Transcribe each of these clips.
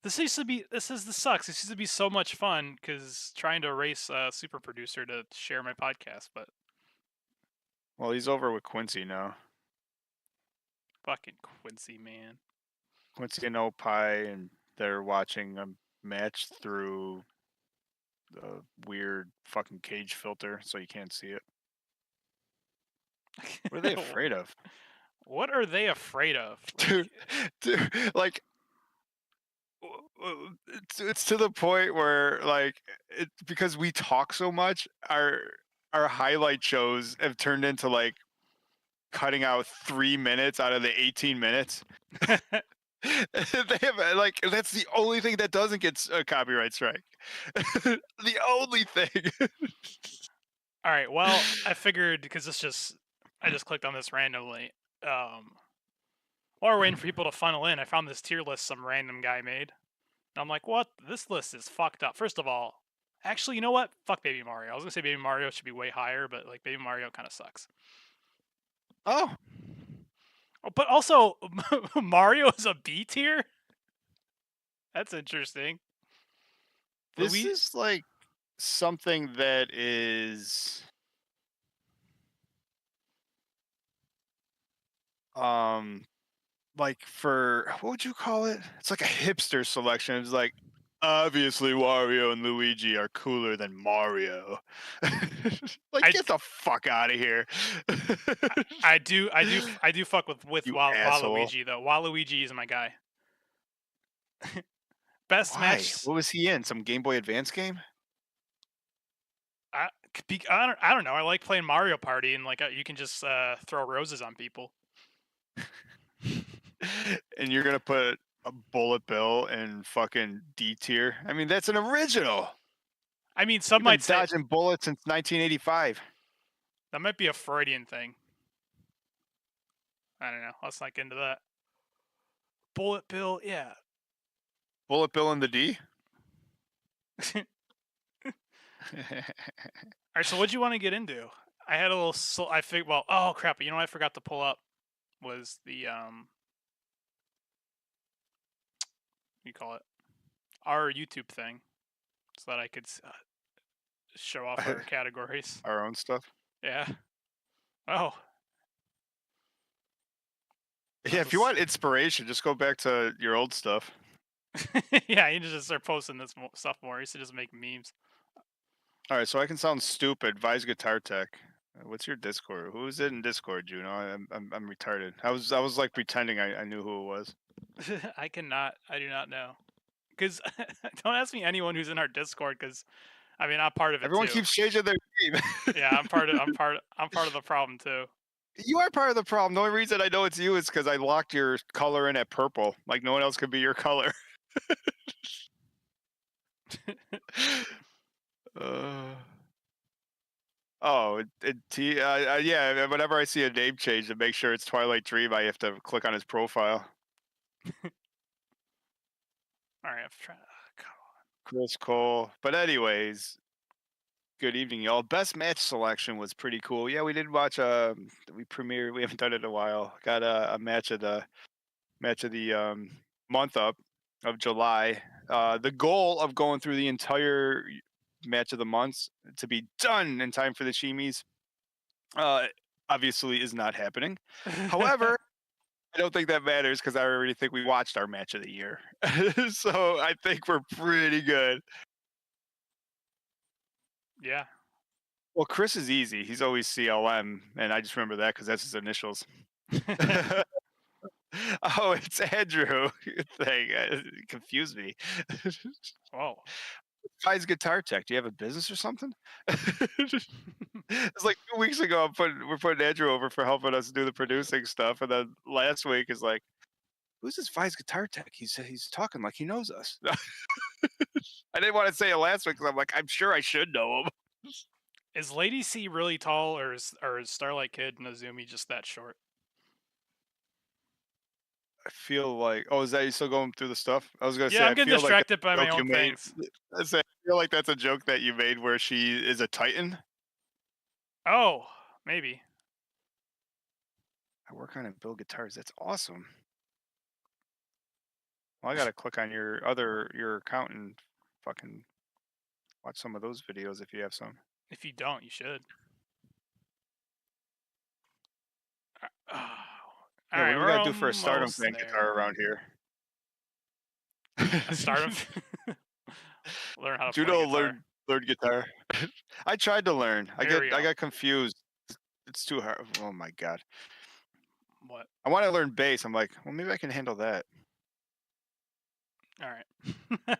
This sucks. This used to be so much fun because trying to race a super producer to share my podcast, but Well, he's over with Quincy now. fucking Quincy, man. Quincy and Opie, and they're watching a match through the weird fucking cage filter, so you can't see it. What are they afraid of? What are they afraid of? Dude, like it's to the point where because we talk so much, our highlight shows have turned into like cutting out 3 minutes out of the 18 minutes. They have like that's the only thing that doesn't get a copyright strike. The only thing. All right. Well, I figured because I just clicked on this randomly. While we're waiting for people to funnel in, I found this tier list some random guy made. And I'm like, what? This list is fucked up. First of all, actually, you know what? Fuck Baby Mario. I was gonna say Baby Mario should be way higher, but like Baby Mario kind of sucks. Oh, Oh, but also, Mario is a B tier. That's interesting. this is like something that is um like for what would you call it? It's like a hipster selection. It's like obviously Wario and Luigi are cooler than Mario. Like I get the fuck out of here. I do fuck with You asshole. Waluigi though. Waluigi is my guy. Best Why? match. What was he in? Some Game Boy Advance game? I don't know. I like playing Mario Party and like you can just throw roses on people. And you're gonna put a bullet bill in fucking D tier? I mean, that's an original. I mean, some You've been might say dodging bullets since 1985. that might be a Freudian thing. I don't know. Let's not get into that. Bullet Bill, yeah. Bullet bill in the D? All right, so what'd you want to get into? I had a little. I think. Well, oh crap! You know what I forgot to pull up was the what do you call it? Our YouTube thing, so that I could show off our categories. Our own stuff. Yeah. Oh. Yeah, if you want inspiration, just go back to your old stuff. Yeah, you just start posting this stuff more. I used to just make memes. All right, so I can sound stupid. Vise Guitar Tech. What's your Discord? Who is it in Discord, Juno? I'm retarded. I was like pretending I knew who it was. I cannot. I do not know. Because don't ask me anyone who's in our Discord. Because I mean, I'm part of it Everyone too. keeps changing their name. Yeah, I'm part of the problem too. You are part of the problem. The only reason I know it's you is because I locked your color in at purple. Like no one else could be your color. uh, yeah. Whenever I see a name change to make sure it's Twilight Dream, I have to click on his profile. All right, I'm trying. Come Chris Cole. But anyways, good evening, y'all. Best match selection was pretty cool. Yeah, we did watch. We premiered. We haven't done it in a while. Got a match of the month up of July. The goal of going through the entire match of the months to be done in time for the Shimis, uh, obviously is not happening. on. However, I don't think that matters because I already think we watched our match of the year. So I think we're pretty good. Yeah. Well, Chris is easy. He's always CLM, and I just remember that because that's his initials. Oh, it's Andrew. Thing confused me. Oh. Guy's Guitar Tech. Do you have a business or something? It's like 2 weeks ago. We're putting Andrew over for helping us do the producing stuff, and then last week is like, "Who's this Vi's Guitar Tech?" He's talking like he knows us. I didn't want to say it last week because I'm like, I'm sure I should know him. Is Lady C really tall, or is Starlight Kid Nazumi just that short? I feel like, oh, is that you still going through the stuff? I was gonna Yeah, say, I'm I getting feel like that's distracted by a my joke you own made. things. I feel like that's a joke that you made where she is a Titan. Oh, maybe. I work on and build guitars. That's awesome. Well, I gotta click on your account and fucking watch some of those videos if you have some. If you don't, you should. All Yeah, what right, do we we're gotta do for a Stardom almost fan there. guitar around here? A Stardom. Learn how to play Judo guitar. learn guitar. I tried to learn. Here we I go. got confused. It's too hard. Oh my god. What? I want to learn bass. I'm like, well, maybe I can handle that. All right.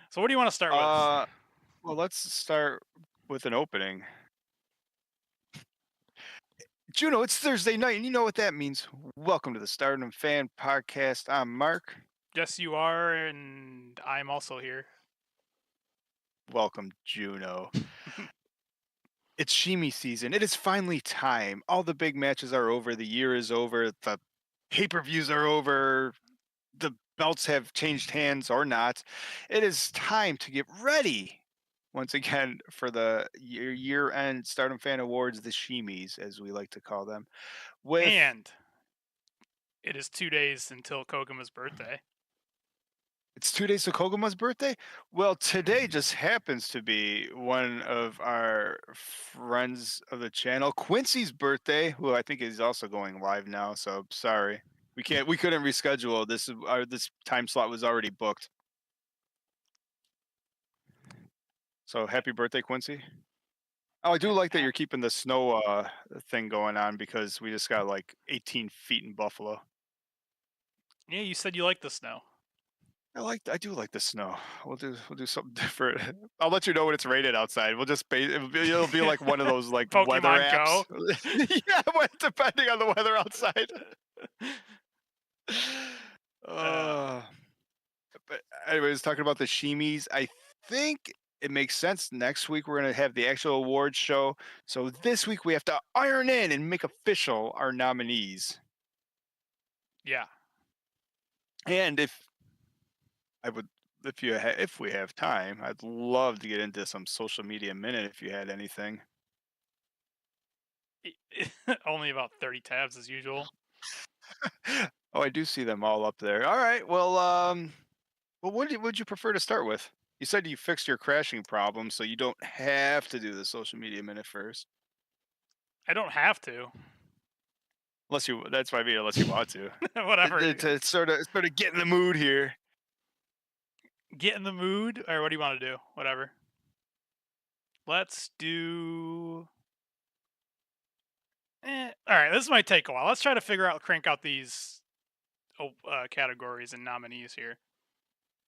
So what do you want to start with? Uh, well, let's start with an opening. Juno, it's Thursday night, and you know what that means. Welcome to the Stardom Fan Podcast. I'm Mark. Yes, you are, and I'm also here. Welcome, Juno. It's Shimi season. It is finally time. All the big matches are over. The year is over. The pay-per-views are over. The belts have changed hands or not. It is time to get ready once again for the year-end Stardom Fan Awards, the Shimis, as we like to call them. With And it is 2 days until Koguma's birthday. It's 2 days to Kogama's birthday. Well, today just happens to be one of our friends of the channel, Quincy's birthday, who I think is also going live now. So sorry, we couldn't reschedule. This time slot was already booked. So happy birthday, Quincy. Oh, I do like that you're keeping the snow thing going on because we just got like 18 feet in Buffalo. Yeah, you said you like the snow. I do like the snow. We'll do something different. I'll let you know when it's rated outside. We'll just it'll be like one of those like weather Pokemon apps. Go. Yeah, depending on the weather outside. Uh, but anyways, talking about the Shimis, I think it makes sense. Next week we're gonna have the actual awards show. So this week we have to iron in and make official our nominees. Yeah. And I would, if we have time, I'd love to get into some social media minute if you had anything. Only about 30 tabs as usual. Oh, I do see them all up there. All right. Well, what would you prefer to start with? You said you fixed your crashing problem, so you don't have to do the social media minute first, I don't have to. unless you. That's what I mean. Unless you want to. Whatever. To sort of get in the mood here. Get in the mood, or what do you want to do? Whatever. Let's do. All right, this might take a while. Let's try to crank out these categories and nominees here.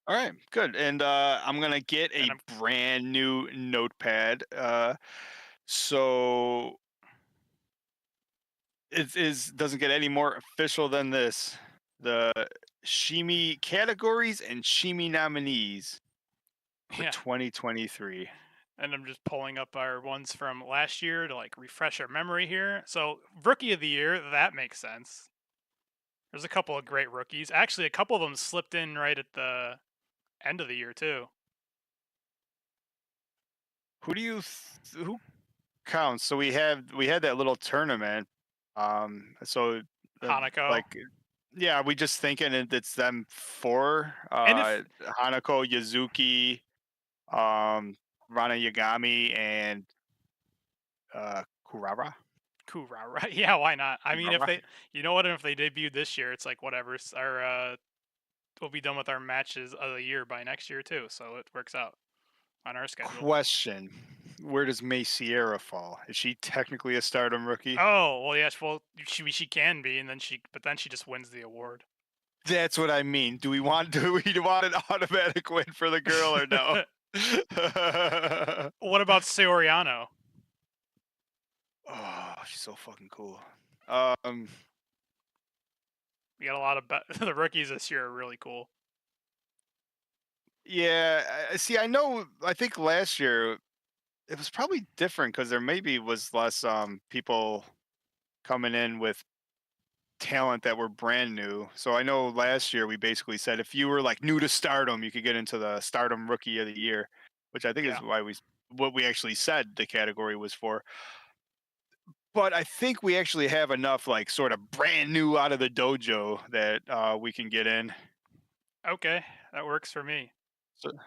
All right, good. And I'm gonna get a brand new notepad. So it doesn't get any more official than this. The Shimi categories and Shimi nominees for 2023. And I'm just pulling up our ones from last year to like refresh our memory here. So Rookie of the Year, that makes sense. There's a couple of great rookies. Actually, a couple of them slipped in right at the end of the year too. Who counts? So we had that little tournament. So Hanako. like, yeah, we just thinking it's them four. Hanako, Yazuki, Rana Yagami, and Kurara. Kurara. Yeah, why not? I mean, if they, you know what, if they debuted this year, it's like whatever. We'll be done with our matches of the year by next year too, so it works out on our schedule. Question: where does May Sierra fall? Is she technically a Stardom rookie? Oh well, yes. Well, she can be, and then she just wins the award. That's what I mean. Do we want an automatic win for the girl or no? What about Soriano? Oh, she's so fucking cool. We got a lot of the rookies this year are really cool. Yeah, see, I think last year it was probably different because there maybe was less people coming in with talent that were brand new. So I know last year we basically said if you were like new to Stardom, you could get into the Stardom Rookie of the Year, which I think is what we actually said the category was for. But I think we actually have enough like sort of brand new out of the dojo that we can get in. Okay, that works for me.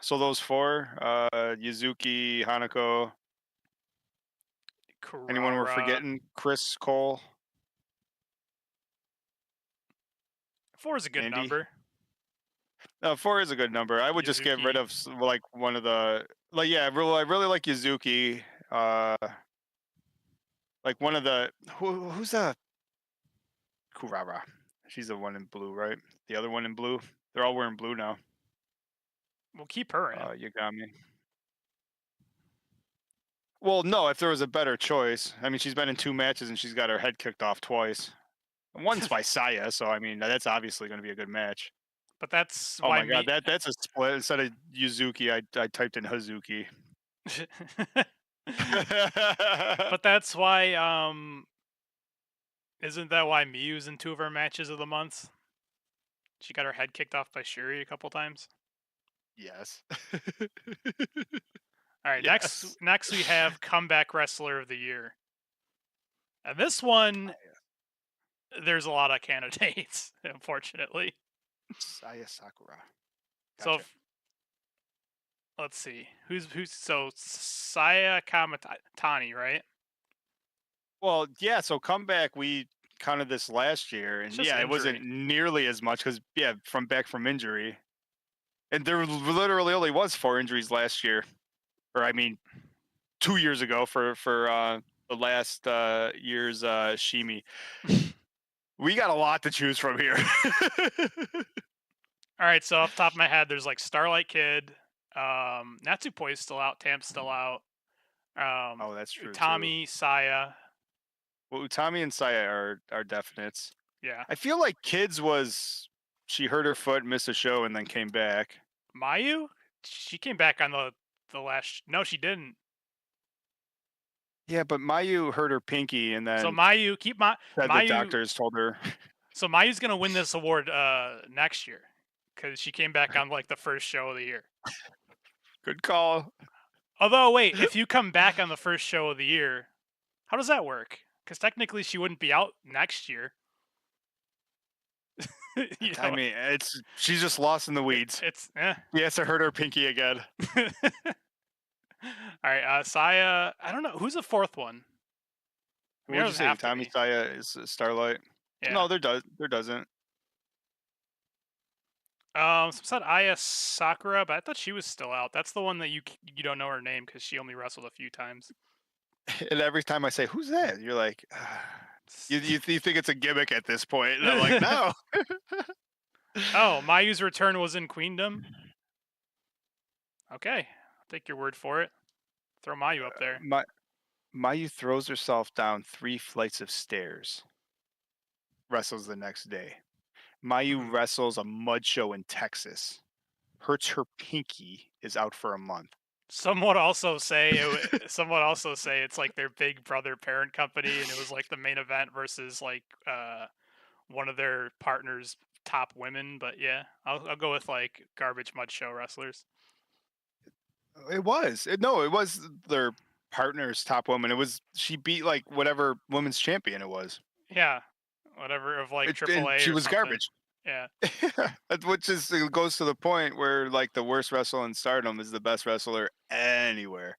So those four, Yuzuki, Hanako. Anyone we're Kurara. forgetting? Chris Cole, 4 is a good Andy. number. Four is a good number. I would just get rid Yuzuki. of like one of the yeah. I really like Yuzuki. Uh, like one of the who's the Kurara. She's the one in blue, right? The other one in blue. They're all wearing blue now. We'll keep her in. Yagami. Well, no, if there was a better choice. I mean, she's been in 2 matches and she's got her head kicked off twice. One's by Saya, so I mean that's obviously going to be a good match. But that's Oh why my god, me. that's a split. Instead of Yuzuki, I typed in Hazuki. But that's why. Isn't that why Miyu's in 2 of her matches of the month? She got her head kicked off by Shuri a couple times. Yes. All right, Yes. next we have comeback wrestler of the year. And this one, there's a lot of candidates, unfortunately. Saya Sakura. So Gotcha. let's see, who's so Saya Kamatani, right? Well, yeah. So comeback, we counted this last year, and Just yeah, it injury. wasn't nearly as much because yeah, from injury, and there literally only was 4 injuries last year, or I mean, 2 years ago for the last year's Shimi. We got a lot to choose from here. All right, so off the top of my head, there's like Starlight Kid, Natsupoi's still out, Tamp's still out. Oh, that's true too. Utami, Saya. Well, Utami and Saya are definites. Yeah. I feel like Kids was she hurt her foot, missed a show, and then came back. Mayu, she came back on the last. No, she didn't. Yeah, but Mayu hurt her pinky, and then So Mayu, the Mayu. doctors told her. So Mayu's gonna win this award next year because she came back on like the first show of the year. Good call. Although, wait, if you come back on the first show of the year, how does that work? Because technically, she wouldn't be out next year. I mean, she's just lost in the weeds. It's She has to hurt her pinky again. All right, Saya. I don't know who's the fourth one. What would you say? Utami, Saya is Starlight. Yeah. No, there doesn't. Some said Aya Sakura, but I thought she was still out. That's the one that you don't know her name because she only wrestled a few times. And every time I say, "Who's that?" you're like, you think it's a gimmick at this point, and I'm like, no. Oh, Mayu's return was in Queendom. Okay, I'll take your word for it. Throw Mayu up there. Mayu throws herself down 3 flights of stairs. Wrestles the next day. Mayu wrestles a mud show in Texas. Hurts her pinky. Is out for a month. Some would also say it's like their big brother parent company, and it was like the main event versus like one of their partners' top women. But yeah, I'll go with like garbage mud show wrestlers. It was. It was their partner's top woman. She beat like whatever women's champion it was. Yeah, whatever of like AAA. She was something. garbage. Yeah. Which it goes to the point where like the worst wrestler in Stardom is the best wrestler anywhere.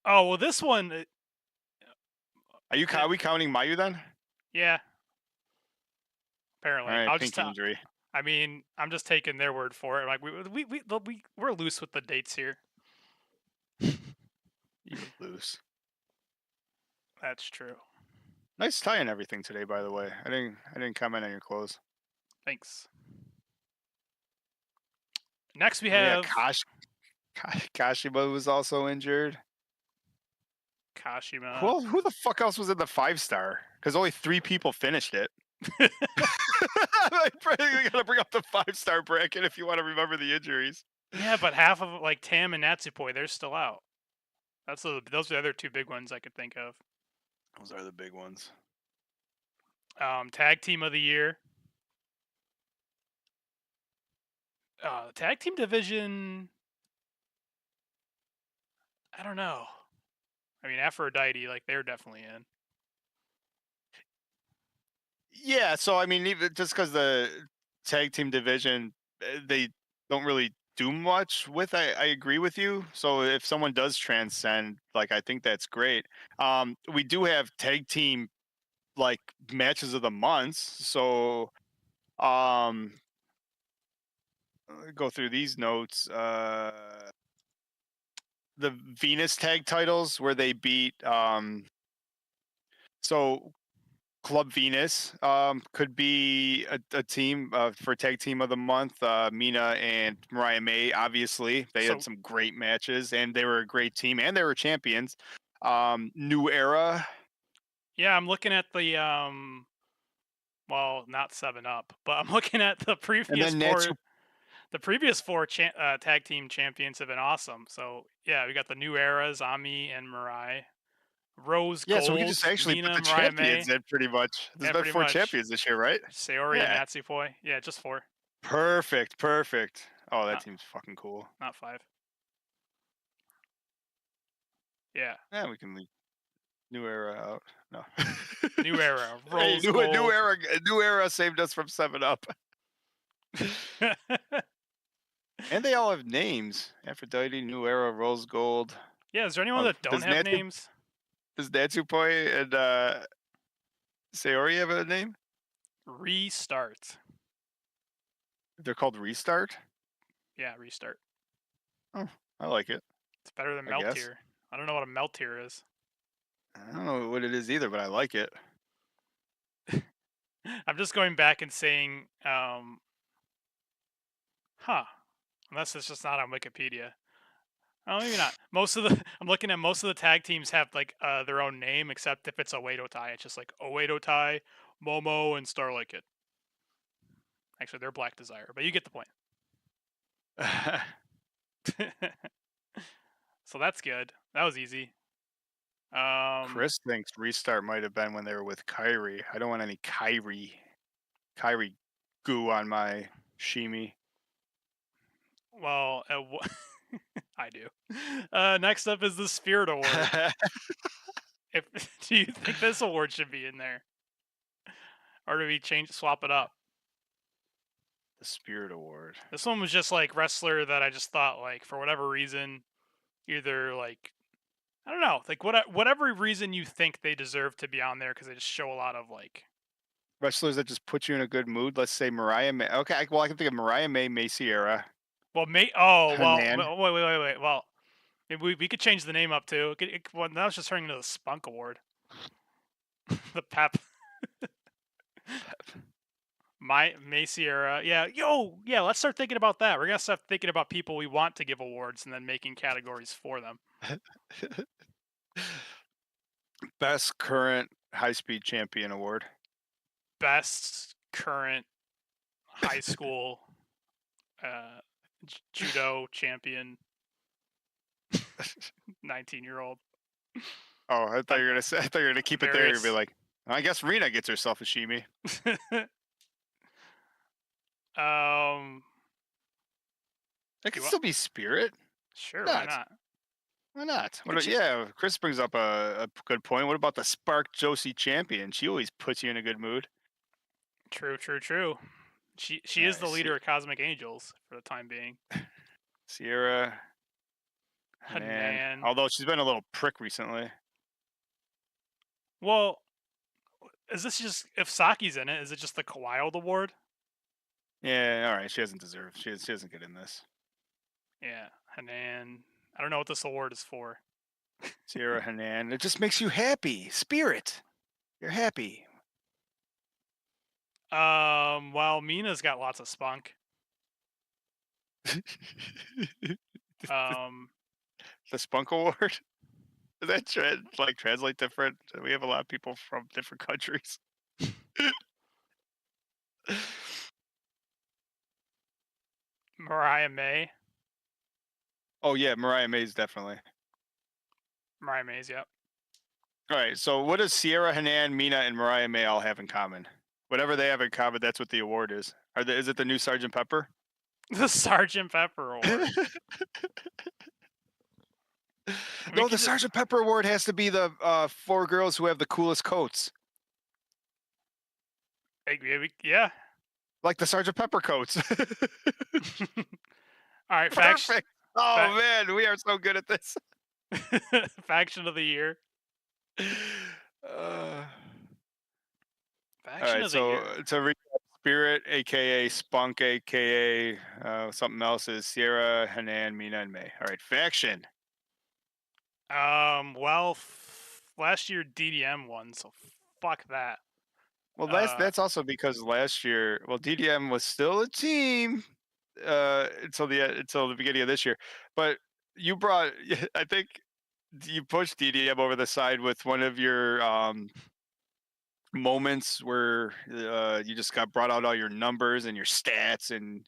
Oh well, this one. Are we counting Mayu then? Yeah. Apparently, All right, pinky injury. I mean, I'm just taking their word for it. Like we're loose with the dates here. You're loose. That's true. Nice tie and everything today, by the way. I didn't comment on your clothes. Thanks. Next we have Kashima was also injured. Kashima. Well, who the fuck else was in the 5-star? Because only 3 people finished it. I probably gotta bring up the 5-star bracket if you want to remember the injuries. Yeah, but half of like Tam and Natsupoi, they're still out. Those are the other 2 big ones I could think of. Those are the big ones. Tag team of the year. Tag team division. I don't know. I mean, Aphrodite, like they're definitely in. Yeah, so I mean, even just because tag team division, they don't really do much with. I agree with you. So if someone does transcend, like I think that's great. We do have tag team like matches of the months. So go through these notes. The Venus tag titles where they beat so Club Venus could be a team for tag team of the month. Mina and Mariah May, obviously, they had So some great matches, and they were a great team, and they were champions. New Era, yeah, I'm looking at the well, not 7 Up, but I'm looking at the and previous then Natsu. four. The previous four tag team champions have been awesome. So yeah, we got the New Eras, Ami and Mirai, Rose Yeah, so we could Gold, just actually put Mina, the Mariah champions May. in pretty much. There's Yeah, been pretty 4 much. champions this year, right? Sayori and Yeah, Natsupoi. Yeah, just 4, perfect, perfect. Oh, that not team's fucking cool. not 5. Yeah, Yeah, we can leave New Era out. No. New Era, Hey, Rose new Gold. era, new era saved us from 7 Up. And they all have names: Aphrodite, New Era, Rose Gold. Yeah, is there anyone Oh, that don't have names? does Natsupoi and Sayori have a name? Restart. They're called Restart. Yeah, restart. Oh, I like it. It's better than I guess Meltier. I don't know what a Meltier is. I don't know what it is either, but I like it. I'm just going back and saying, huh. Unless it's just not on Wikipedia. Oh, maybe not. Most of the I'm looking at most of the tag teams have like their own name, except if it's Oedo Tai. It's just like Oedo Tai, Momo, and Starlight Kid. Actually, they're Black Desire, but you get the point. So that's good. That was easy. Chris thinks Restart might have been when they were with Kyrie. I don't want any Kyrie goo on my Shimi. Well, I do. Next up is the Spirit Award. If do you think this award should be in there, or do we swap it up? The Spirit Award. This one was just like wrestler that I just thought like for whatever reason, either like I don't know, like whatever reason you think they deserve to be on there because they just show a lot of like. Wrestlers that just put you in a good mood. Let's say Mariah May. Okay, well I can think of Mariah May, Sierra, Well, well, Hanan. wait. Well, maybe we could change the name up too. Well, now it's just turning into the Spunk Award. The Pep. May Sierra. Yeah, yeah, let's start thinking about that. We're gonna start thinking about people we want to give awards and then making categories for them. Best current high speed champion award. Best current high school judo champion, 19-year-old. Oh, I thought you were gonna say. I thought you were gonna keep it there. You'd be Various. like, I guess Rena gets herself a Shimi. It could still be Spirit. Sure, Why why not? not? Why not? Yeah, Chris brings up a good point. What about the Spark Josie champion? She always puts you in a good mood. True. She is I the see. leader of Cosmic Angels for the time being. Sierra, Hanan. Hanan. Although she's been a little prick recently. Well, is this just if Saki's in it? Is it just the Wild Award? Yeah, all right. She doesn't deserve. She doesn't get in this. Yeah, Hanan. I don't know what this award is for. Sierra, Hanan. It just makes you happy. Spirit. You're happy. Well, Mina's got lots of spunk. The Spunk Award. Does that translate different? We have a lot of people from different countries. Mariah May. Oh yeah, Mariah May's definitely. Mariah May's, yep. All right. So what does Sierra, Hanan, Mina, and Mariah May all have in common? Whatever they have in common, that's what the award is. Is it the new Sergeant Pepper? The Sergeant Pepper Award. No, the Sergeant Pepper Award has to be the 4 girls who have the coolest coats. Yeah. Like the Sergeant Pepper coats. All right, Perfect. Oh fa- man, we are so good at this. faction of the year. Uh, all Faction right, of the so year. to recap, Spirit, aka Spunk, aka something else is Sierra, Hanan, Mina, and May. All right, faction. Well, last year DDM won, so fuck that. Well, Uh, that's also because last year, well, DDM was still a team until the beginning of this year, but you brought, I think, you pushed DDM over the side with one of your moments where you just got brought out all your numbers and your stats and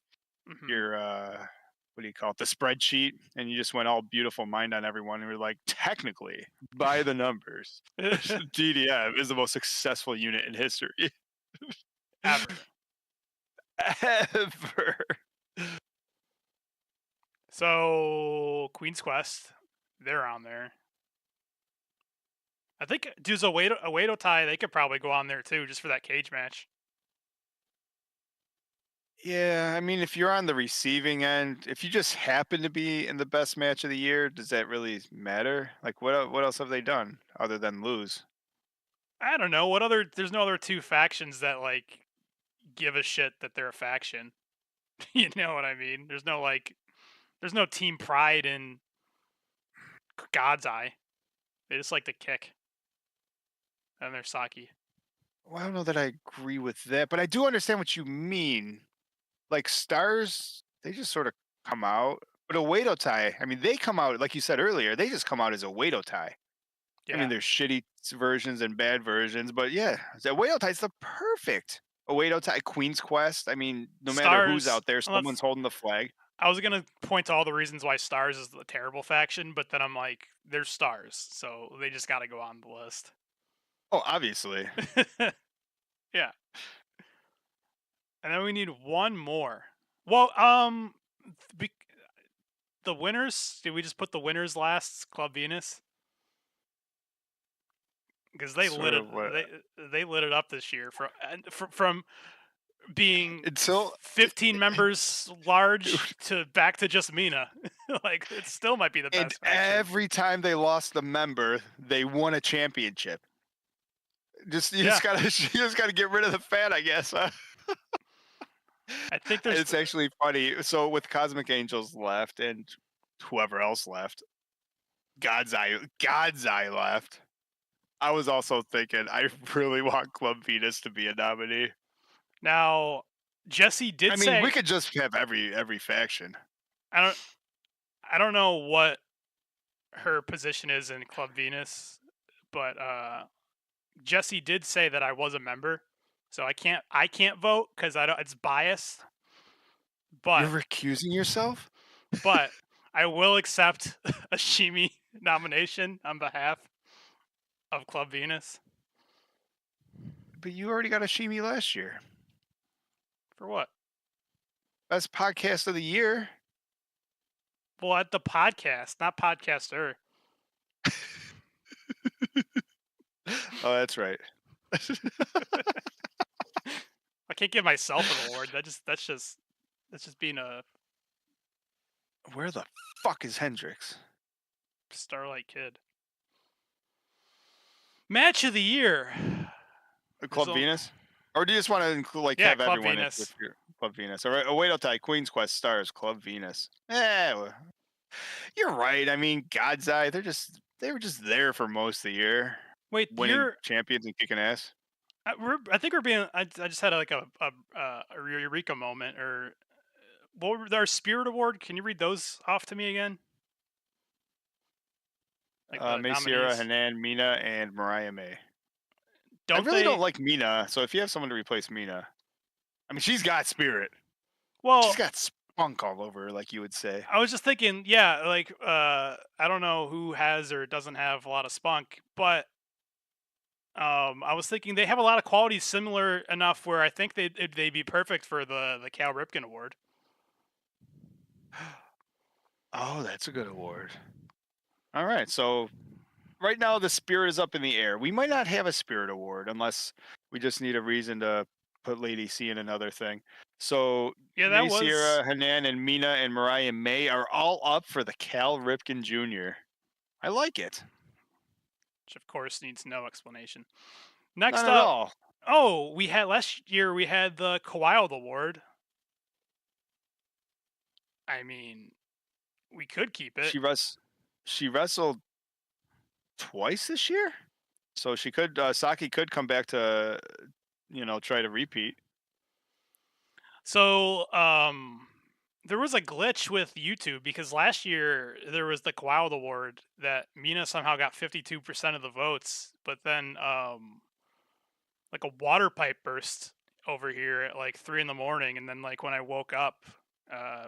mhm. your what do you call it, the spreadsheet, and you just went all beautiful mind on everyone. And we're like, technically, by the numbers, DDM is the most successful unit in history Ever. ever. So Queen's Quest, they're on there. I think dudes Oedo Tai, they could probably go on there too, just for that cage match. Yeah, I mean, if you're on the receiving end, if you just happen to be in the best match of the year, does that really matter? Like, what else have they done other than lose? I don't know what other. There's no other two factions that like give a shit that they're a faction. You know what I mean? There's no team pride in God's Eye. They just like to kick, and they're Saki. Well, I don't know that I agree with that, but I do understand what you mean. Like stars, they just sort of come out. But a Wado tie, I mean, they come out like you said earlier. They just come out as a Wado tie. I mean, Yeah, there's shitty versions and bad versions, but yeah, the Wado tie is the perfect. A Wado tie, Queen's Quest. I mean, no matter who's Stars. out there, Well, that's. someone's holding the flag. I was gonna point to all the reasons why Stars is the terrible faction, but then I'm like, there's Stars, so they just got to go on the list. Oh, obviously. Yeah, and then we need one more. Well, be- the winners. Did we just put the winners last? Club Venus, because they lit Sort it. of what They lit it up this year from being until 15 members large to back to just Mina. Like it still might be the and best faction. every time they lost the member, they won a championship. Just you Yeah, just gotta you just gotta get rid of the fan, I guess. Huh? I think there's. It's actually funny. So with Cosmic Angels left and whoever else left, God's Eye left. I was also thinking I really want Club Venus to be a nominee. Now, Jesse I did mean, we say could just have every faction. I don't I don't know what her position is in Club Venus, but Jesse did say that I was a member, so I can't vote because I don't. It's biased, You're but recusing yourself? but I will accept a Shimi nomination on behalf of Club Venus. But you already got a Shimi last year. For what? Best podcast of the year. Well, at the podcast, not podcaster. Oh, that's right. I can't give myself an award. That's just being a Where the fuck is Hendrix? Starlight Kid. Match of the year. There's Club Venus? Or do you just want to include, like, Yeah, have Club everyone in Venus. with your Club Venus? All right, oh, wait, I'll tell you, Queen's Quest Stars, Club Venus. Well, you're right. I mean, God's Eye, they were just there for most of the year, Wait, winning champions and kicking ass. I think we're being. I just had like a eureka moment, or what were our Spirit Award? Can you read those off to me again? Like the May Sierra, nominees. Hanan, Mina, and Mariah May. I Don't really don't they? like Mina, so if you have someone to replace Mina, I mean, she's got spirit. She's Well, got spunk all over her, like you would say. I was just thinking, yeah, like I don't know who has or doesn't have a lot of spunk, but I was thinking they have a lot of qualities similar enough where I think they'd be perfect for the Cal Ripken Award. Oh, that's a good award. All right, so right now the spirit is up in the air. We might not have a spirit award unless we just need a reason to put Lady C in another thing. So Yeah, that May was, Sierra, Hanan, and Mina and Mariah May are all up for the Cal Ripken Jr. I like it. which of course needs no explanation. Not Next at up, all. oh, we had last year we had the Kawhi Award. I mean, we could keep it. She wrestled twice this year, so she could Saki could come back to try to repeat. So, there was a glitch with YouTube because last year there was the Kawhi Award that Mina somehow got 52% of the votes, but then like a water pipe burst over here at like 3 in the morning, and then like when I woke up,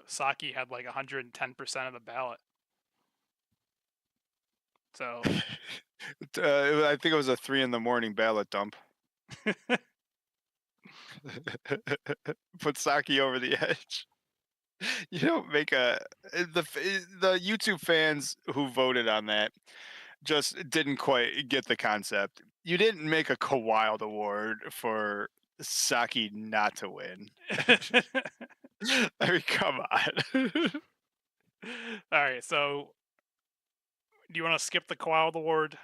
Saki had like 110% of the ballot. So I think it was a 3 a.m. ballot dump. Put Saki over the edge. You don't make the YouTube fans who voted on that just didn't quite get the concept. You didn't make a Kawhi Award for Saki not to win. I mean, come on. all right, so do you want to skip the Kawhi Award?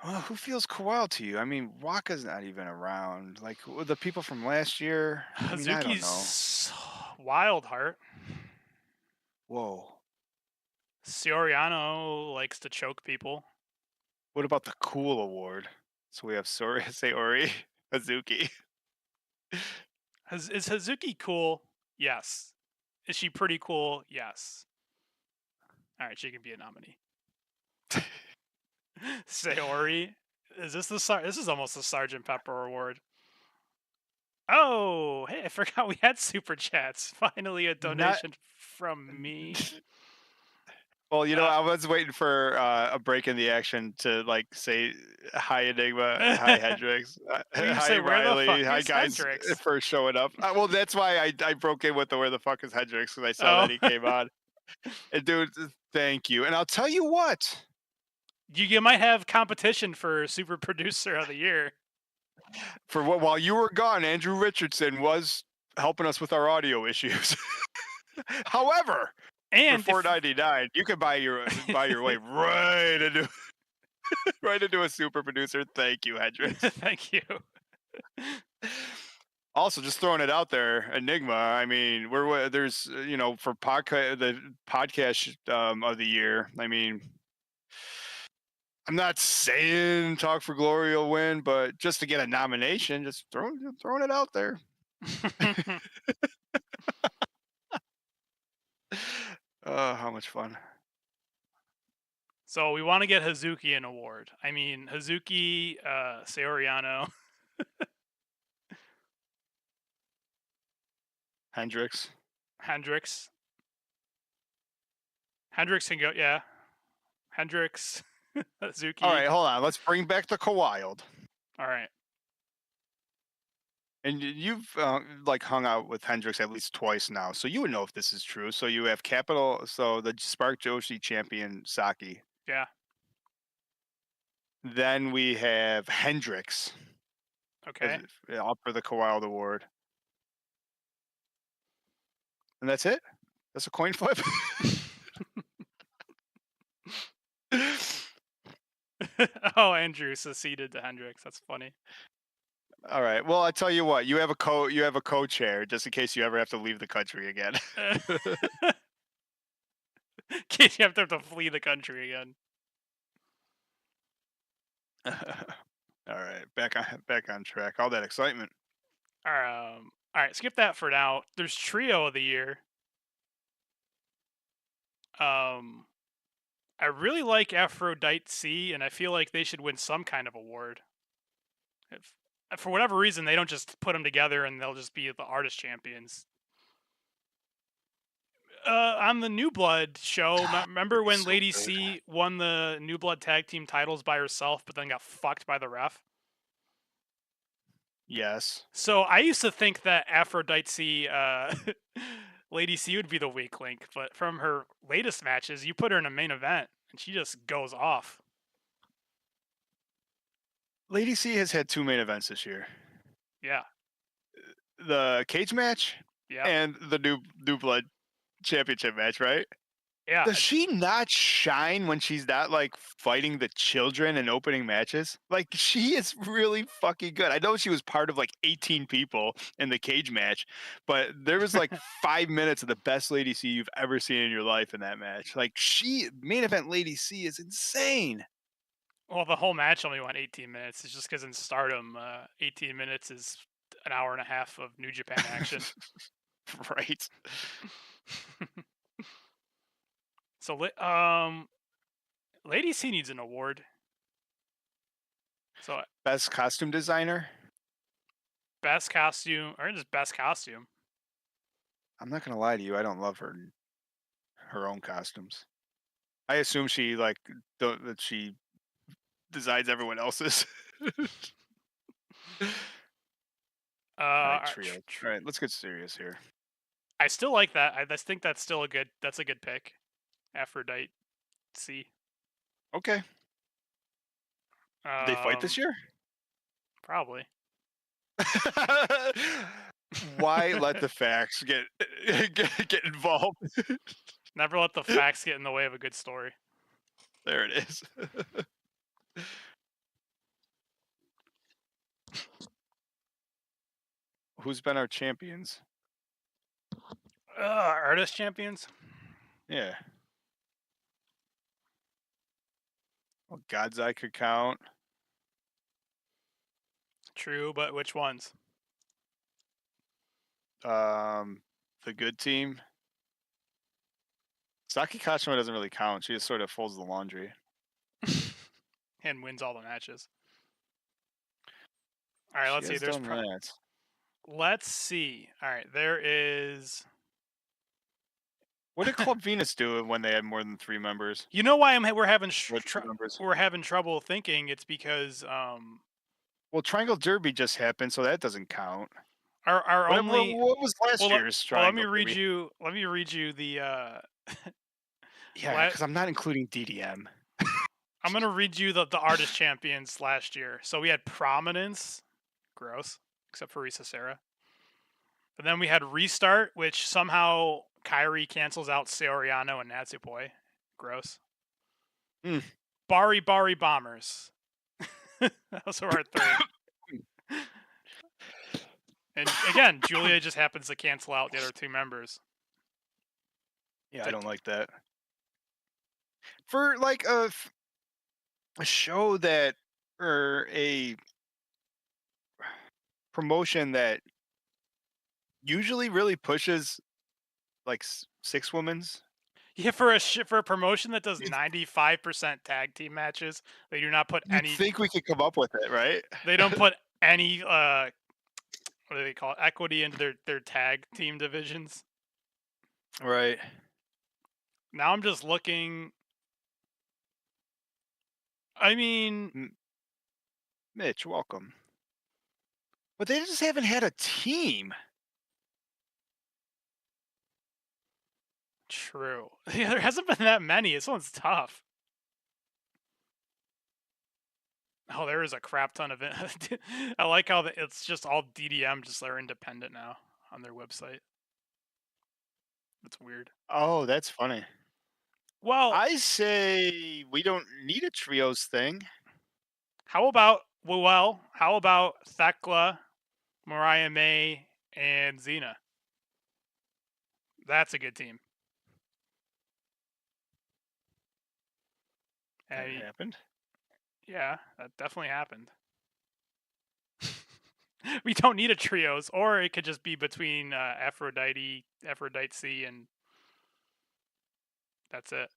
Well, who feels Kawhi to you? I mean, Waka's not even around. Like the people from last year. I mean, I don't know. Hazuki's Wild Heart. Whoa. Soriano likes to choke people. What about the Cool Award? So we have Sayori, Hazuki. Is Hazuki cool? Yes. Is she pretty cool? Yes. All right, she can be a nominee. Sayori, is this this is almost the Sergeant Pepper Award. Oh, hey, I forgot we had super chats. Finally, a Not. donation from me. Well, I was waiting for a break in the action to like say hi Enigma, hi Hendrix, You hi say, where the Riley, fuck hi is guys Hendrix? for showing up. Well, that's why I broke in with the where the fuck is Hendrix because I saw Oh, that he came on. And dude, thank you. And I'll tell you what. you might have competition for super producer of the year. For what while you were gone, Andrew Richardson was helping us with our audio issues. However, And for $4.99, you could buy your way right into right into a super producer. Thank you, Hendrix. thank you. Also, just throwing it out there, Enigma. I mean, there's for the podcast of the year. I mean, I'm not saying Talk for Glory will win, but just to get a nomination, just throwing it out there. How much fun! So we want to get Hazuki an award. I mean, Hazuki, Sayoriano. Hendrix. Hendrix. Hendrix can go, yeah. Hendrix, Hazuki. All right, hold on. Let's bring back the Kawild. All right. And you've like hung out with Hendrix at least twice now, so you would know if this is true. So you have so the Spark Joshi champion Saki. Yeah. Then we have Hendrix. Okay. Up for the Kawild Award. And that's it? That's a coin flip? Oh, Andrew seceded to Hendrix. That's funny. All right. Well, I tell you what, you have a co-chair just in case you ever have to leave the country again. In case you have to flee the country again. All right, back on track. All that excitement. All right, skip that for now. There's Trio of the Year. I really like Aphrodite C, and I feel like they should win some kind of award. If for whatever reason they don't just put them together and they'll just be the artist champions. On the New Blood show, remember when so Lady good. C won the New Blood tag team titles by herself, but then got fucked by the ref? Yes. So I used to think that Aphrodite C, Lady C would be the weak link, but from her latest matches, you put her in a main event and she just goes off. Lady C has had 2 main events this year. Yeah. The cage match Yeah. and the new blood championship match, right? Yeah. Does she not shine when she's not like fighting the children and opening matches? Like she is really fucking good. I know she was part of like 18 people in the cage match, but there was like 5 minutes of the best Lady C you've ever seen in your life in that match. Like she main event Lady C is insane. Well, the whole match only went 18 minutes. It's just because in Stardom, 18 minutes is an hour and a half of New Japan action. Right. So, Lady C needs an award. So, Best costume designer. best costume, or just best costume. I'm not gonna lie to you, I don't love her own costumes. I assume she like that she designs everyone else's. All right, trio. All right, let's get serious here. I still like that. I just think that's still that's a good pick. Aphrodite C. Okay. Did they fight this year? Probably. Why let the facts get involved? Never let the facts get in the way of a good story. There it is. Who's been our champions? Artist champions? Yeah. Well, God's Eye could count. True, but which ones? The good team. Saki Kashima doesn't really count. She just sort of folds the laundry. And wins all the matches. All right, let's see. There's let's see. All right, there is. What did Club Venus do when they had more than 3 members? You know why we're having trouble thinking? It's because well, Triangle Derby just happened, so that doesn't count. Our only what was last year's Triangle Derby? Let me read you the. Yeah, because I'm not including DDM. I'm gonna read you the artist champions last year. So we had Prominence, gross, except for Risa Sera. And then we had Restart, which somehow Kyrie cancels out Seoriano and Natsupoi. Gross. Bari Bombers. Those are our 3. And again, Julia just happens to cancel out the other 2 members. Yeah, I don't like that. For like a show that, or a promotion that usually really pushes like 6 women's. Yeah, for a promotion that does 95% tag team matches, they do not put any. You think we could come up with it, right? They don't put any what do they call it? Equity into their tag team divisions. Right. Now I'm just looking. I mean, Mitch, welcome. But they just haven't had a team. True. Yeah, there hasn't been that many. This one's tough. Oh, there is a crap ton of it. I like how it's just all DDM, just they're independent now on their website. That's weird. Oh, that's funny. Well, I say we don't need a trios thing. How about Thekla, Mariah May, and Xena? That's a good team. That happened. Yeah, that definitely happened. We don't need a trios, or it could just be between Aphrodite C, and that's it.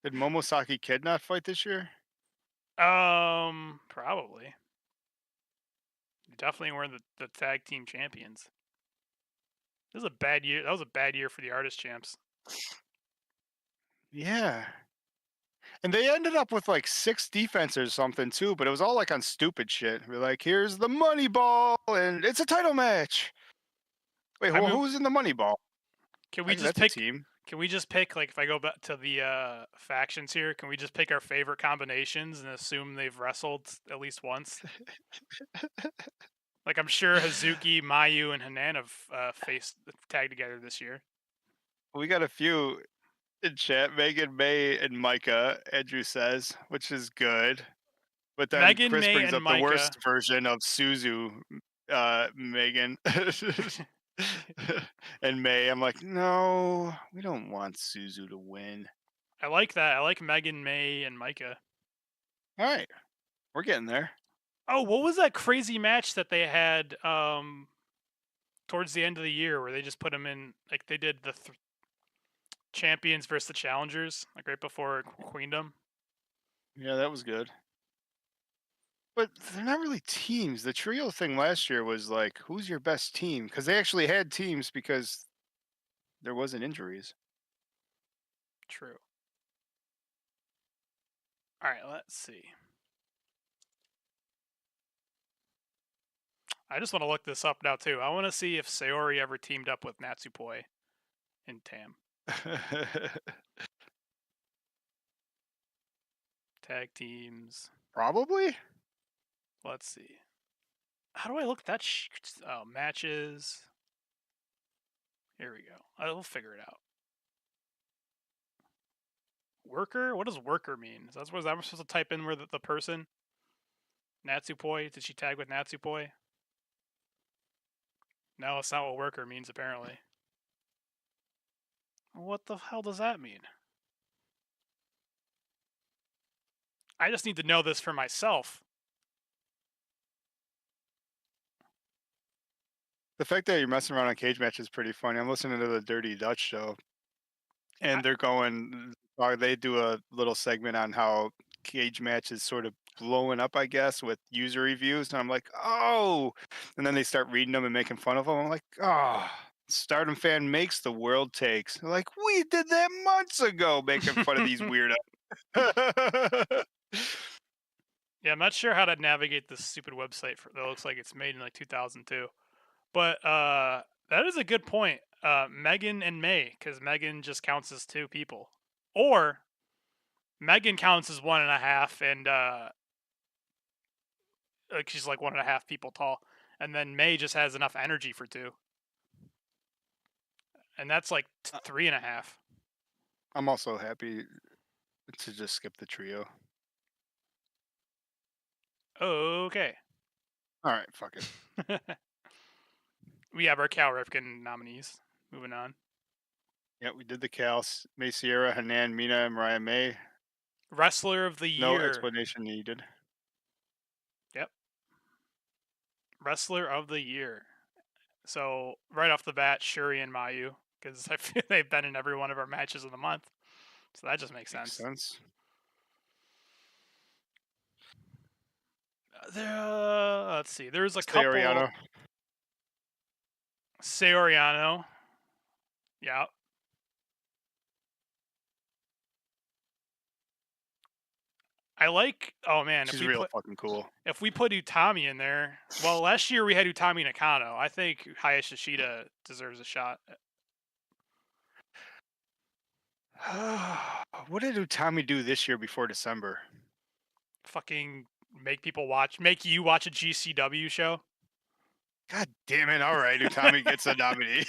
Did Momosaki Kid not fight this year? Probably. Definitely were the tag team champions. This was a bad year. That was a bad year for the artist champs. Yeah. And they ended up with like 6 defenses or something too, but it was all like on stupid shit. We're like, here's the money ball, and it's a title match. Wait, who's in the money ball? Can we just pick? Team? Can we just pick, like, if I go back to the factions here, can we just pick our favorite combinations and assume they've wrestled at least once? Like, I'm sure Hazuki, Mayu, and Hanan have faced tagged together this year. We got a few in chat. Megan, May, and Micah, Andrew says, which is good. But then Megan, Chris May, brings and up the Micah. worst version of Suzu, Megan. And May. I'm like, no, we don't want Suzu to win. I like that. I like Megan, May, and Micah. All right. We're getting there. Oh, what was that crazy match that they had towards the end of the year where they just put them in, like, they did the champions versus the challengers, like right before Queendom? Yeah, that was good. But they're not really teams. The trio thing last year was like, who's your best team? Because they actually had teams because there wasn't injuries. True. All right, let's see. I just want to look this up now too. I want to see if Sayori ever teamed up with Natsupoi in Tam. Tag teams. Probably. Let's see. How do I look that? Matches. Here we go. I'll figure it out. Worker? What does worker mean? Is that what I'm supposed to type in where the person? Natsupoi? Did she tag with Natsupoi? No, it's not what worker means, apparently. What the hell does that mean? I just need to know this for myself. The fact that you're messing around on cage match is pretty funny. I'm listening to the Dirty Dutch show, and they're going. They do a little segment on how cage match is sort of blowing up, I guess, with user reviews, and I'm like, oh, and then they start reading them and making fun of them. I'm like, oh, Stardom Fan makes the world takes. They're like, we did that months ago, making fun of these weirdos. Yeah, I'm not sure how to navigate this stupid website that looks like it's made in like 2002. But that is a good point. Megan and May, because Megan just counts as two people. Or Megan counts as 1.5, and like she's like 1.5 people tall. And then May just has enough energy for two. And that's like 3.5. I'm also happy to just skip the trio. Okay. All right, fuck it. We have our Cal Ripken nominees. Moving on. Yeah, we did the Cal. May Sierra, Hanan, Mina, and Mariah May. Wrestler of the No year. explanation needed. Yep. Wrestler of the year. So right off the bat, Shuri and Mayu, because I feel they've been in every one of our matches of the month. So that just makes sense. Let's see. There's a couple. Sayoriano. Yeah. I like. Oh man, she's real fucking cool. If we put Utami in there, well, last year we had Utami Nakano. I think Hayashi Shida deserves a shot. What did Utami do this year before December? Fucking make you watch a GCW show. God damn it! All right, Utami gets a nominee.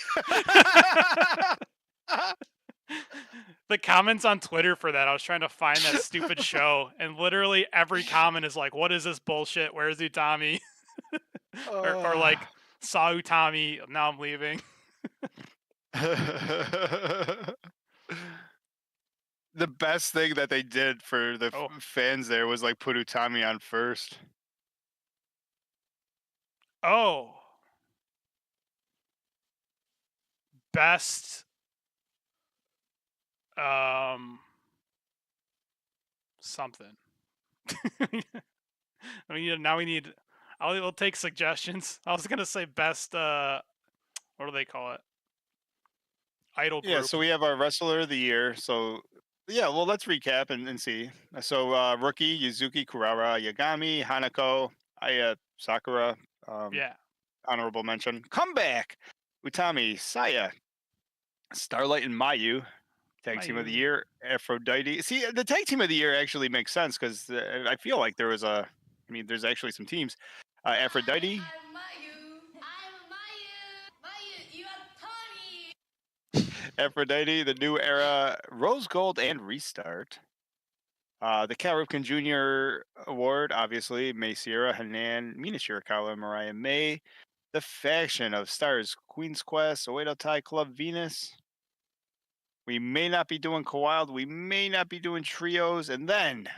The comments on Twitter for that, I was trying to find that stupid show, and literally every comment is like, "What is this bullshit? Where's Utami?" or like, "Saw Utami, now I'm leaving." The best thing that they did for the fans there was like put Utami on first. Oh. Best something. We'll take suggestions. I was gonna say best what do they call it? Idol group. Yeah, so we have our wrestler of the year. So yeah, well let's recap and see. So rookie Yuzuki Kurara, Yagami, Hanako, Aya Sakura, yeah. Honorable mention. Comeback! Utami, Saya, Starlight and Mayu, Tag team of the Mayu. year, Aphrodite. See, the tag team of the year actually makes sense because I feel like there was a. I mean, there's actually some teams. Aphrodite, I'm Mayu. I'm Mayu. Mayu, you are Tony. Aphrodite, the new era, Rose Gold, and Restart. The Cal Ripken Jr. Award, obviously, May Sierra, Hanan, Mina Shirakawa, Mariah May. The Faction of Stars, Queen's Quest, Oedo Tai Club Venus. We may not be doing Wild. We may not be doing trios. And then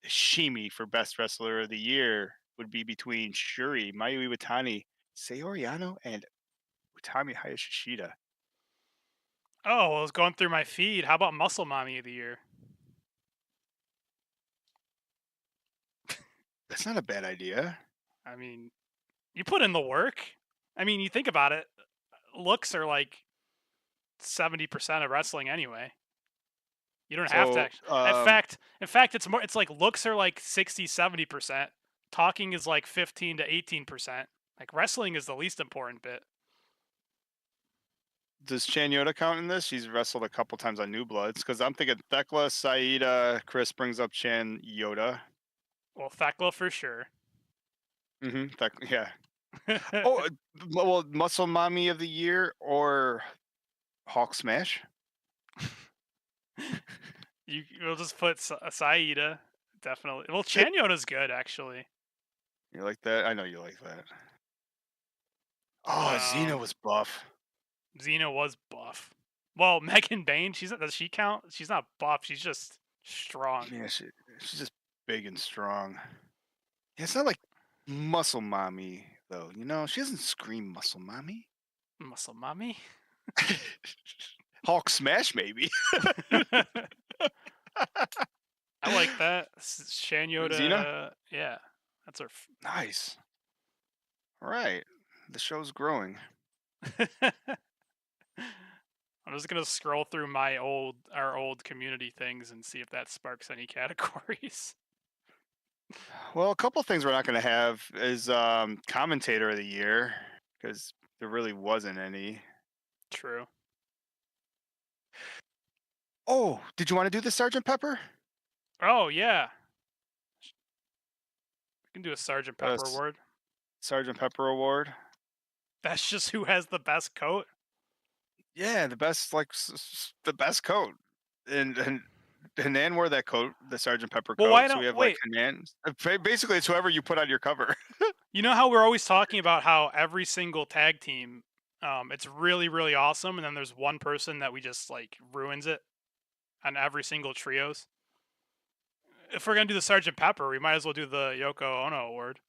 the Shimi for Best Wrestler of the Year would be between Shuri, Mayu Iwatani, Saori Anou, and Utami Hayashishida. Oh, I was going through my feed. How about Muscle Mommy of the Year? That's not a bad idea. I mean, you put in the work. I mean, you think about it. Looks are like 70% of wrestling anyway. You don't have to. In fact, it's more. It's like looks are like 60-70%. Talking is like 15 to 18%. Like wrestling is the least important bit. Does Chan Yoda count in this? She's wrestled a couple times on New Bloods because I'm thinking Thekla, Saida, Chris brings up Chan Yoda. Well, Thekla for sure. Yeah. Oh, well, Muscle Mommy of the Year or Hawk Smash? You'll just put Saida, definitely. Well, Chan Yoda's good actually. You like that? I know you like that. Oh, Xena was buff. Xena was buff. Well, Megan Bain, does she count? She's not buff. She's just strong. Yeah, she's just big and strong. Yeah, it's not like Muscle Mommy though. You know, she doesn't scream Muscle Mommy. Muscle Mommy. Hulk Smash, maybe. I like that. Chan Yoda. Xena? Yeah, that's her. Nice. All right, the show's growing. I'm just gonna scroll through our old community things and see if that sparks any categories. Well, a couple things we're not going to have is commentator of the year because there really wasn't any. True. Oh, did you want to do the Sergeant Pepper? Oh yeah. We can do a Sergeant Pepper award. Sergeant Pepper award. That's just who has the best coat. Yeah, the best the best coat, and Hanan wore that coat, the Sergeant Pepper coat. Well, why don't so we have wait? Like Hanan. Basically, it's whoever you put on your cover. You know how we're always talking about how every single tag team, it's really really awesome, and then there's one person that we just like ruins it on every single trios. If we're gonna do the Sergeant Pepper, we might as well do the Yoko Ono award.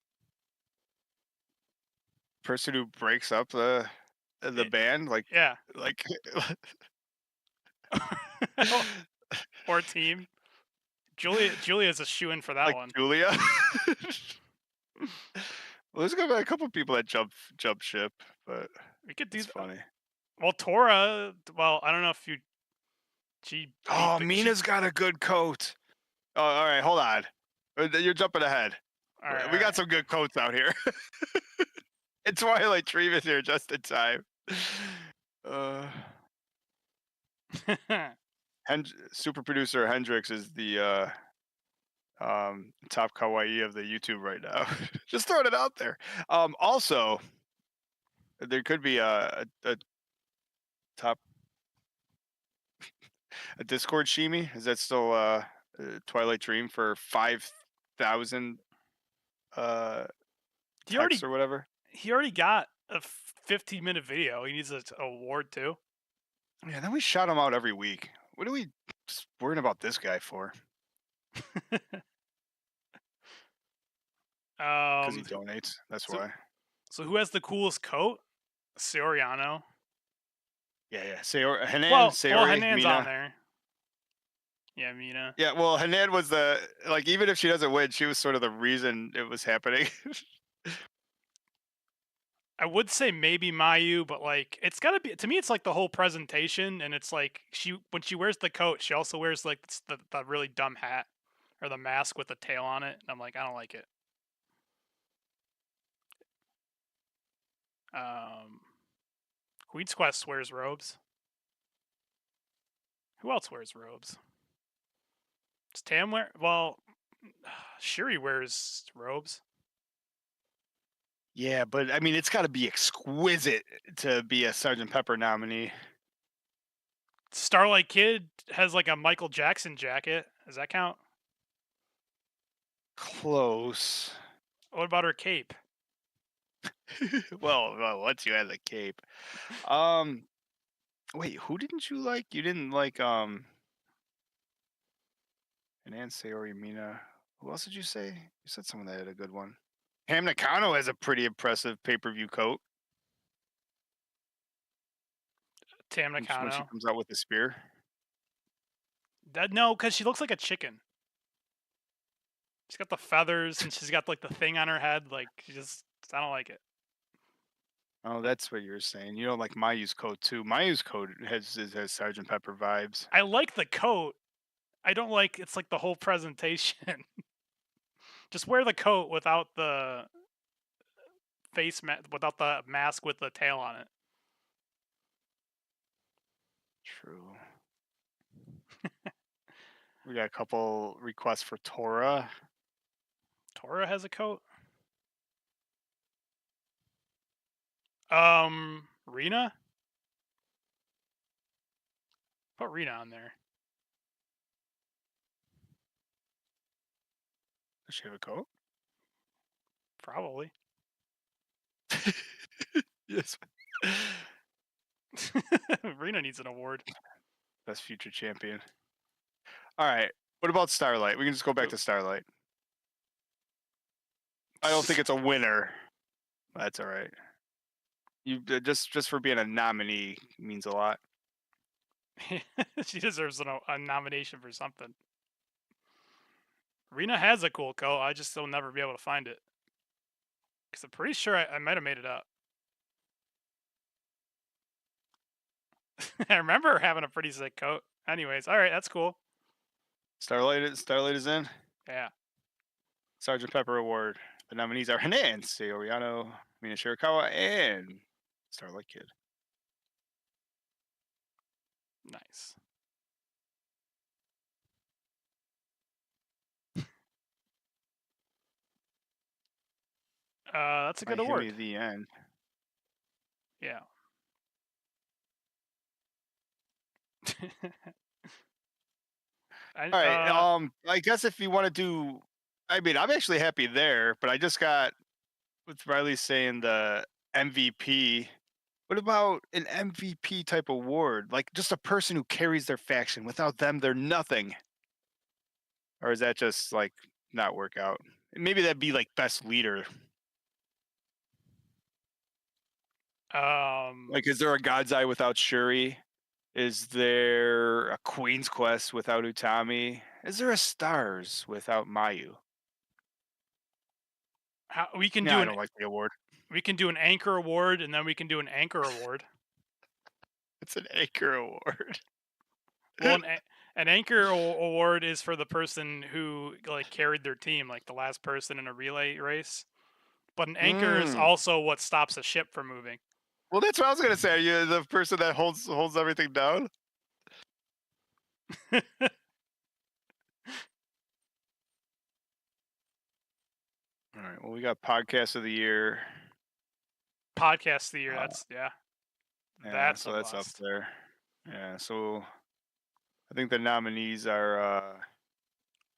Person who breaks up the band, yeah, like or team. Julia's a shoo-in for that like one. Julia. Well, there's gonna be a couple people that jump ship, but we could do it's funny. Well, Tora. Well, I don't know if you. Mina's got a good coat. Oh, all right, hold on. You're jumping ahead. We got some good coats out here. And Twilight Dream is here just in time. Super producer Hendrix is the top kawaii of the YouTube right now. Just throwing it out there. Also, there could be a top a Discord Shimi. Is that still Twilight Dream for 5,000 texts or whatever? He already got a 15-minute video. He needs an award too. Yeah, then we shout him out every week. What are we just worrying about this guy for? Because he donates. That's why. So who has the coolest coat? Saori Anou. Yeah. Hanan, Saori, Hanan's Mina. on there. Yeah, Mina. Yeah, well, Hanan was even if she doesn't win, she was sort of the reason it was happening. I would say maybe Mayu, but like it's gotta be, to me it's like the whole presentation, and it's like when she wears the coat, she also wears like the really dumb hat or the mask with the tail on it, and I'm like, I don't like it. Queen's Quest wears robes. Who else wears robes? Does Tam wear? Well, Shuri wears robes. Yeah, but I mean, it's got to be exquisite to be a Sergeant Pepper nominee. Starlight Kid has like a Michael Jackson jacket. Does that count? Close. What about her cape? well, once you had the cape. Wait, who didn't you like? You didn't like an Sayori Mina. Who else did you say? You said someone that had a good one. Ham Nakano has a pretty impressive pay-per-view coat. Tam When she Nakano. comes out with the spear. No, because she looks like a chicken. She's got the feathers and she's got like the thing on her head. Like I don't like it. Oh, that's what you're saying. You don't like Mayu's coat too. Mayu's coat has Sergeant Pepper vibes. I like the coat. I don't like it's like the whole presentation. Just wear the coat without the without the mask with the tail on it. True. We got a couple requests for Tora. Tora has a coat. Rena? Put Rena on there. Does she have a coat? Probably. Yes. Rena needs an award. Best future champion. All right. What about Starlight? We can just go back to Starlight. I don't think it's a winner. That's all right. You just for being a nominee means a lot. She deserves a nomination for something. Rena has a cool coat. I just will never be able to find it. Because I'm pretty sure I might have made it up. I remember her having a pretty sick coat. Anyways, all right, that's cool. Starlight is in. Yeah. Sergeant Pepper Award. The nominees are Hanan, Sayoriano, Mina Shirakawa, and Starlight Kid. Nice. That's a good award. At the end. Yeah. All right. I guess if you want to do, I mean, I'm actually happy there, but I just got with Riley saying the MVP. What about an MVP type award? Like just a person who carries their faction. Without them, they're nothing. Or is that just like not work out? Maybe that'd be like best leader. Like, is there a God's Eye without Shuri? Is there a Queen's Quest without Utami? Is there a Stars without Mayu? We can I don't like the award. We can do an anchor award, and then we can do an anchor award. It's an anchor award. Well, an anchor award is for the person who like carried their team, like the last person in a relay race. But an anchor is also what stops a ship from moving. Well, that's what I was gonna say. Are you the person that holds everything down? All right. Well, we got podcast of the year. Podcast of the year. That's That's up there. Yeah. So I think the nominees are.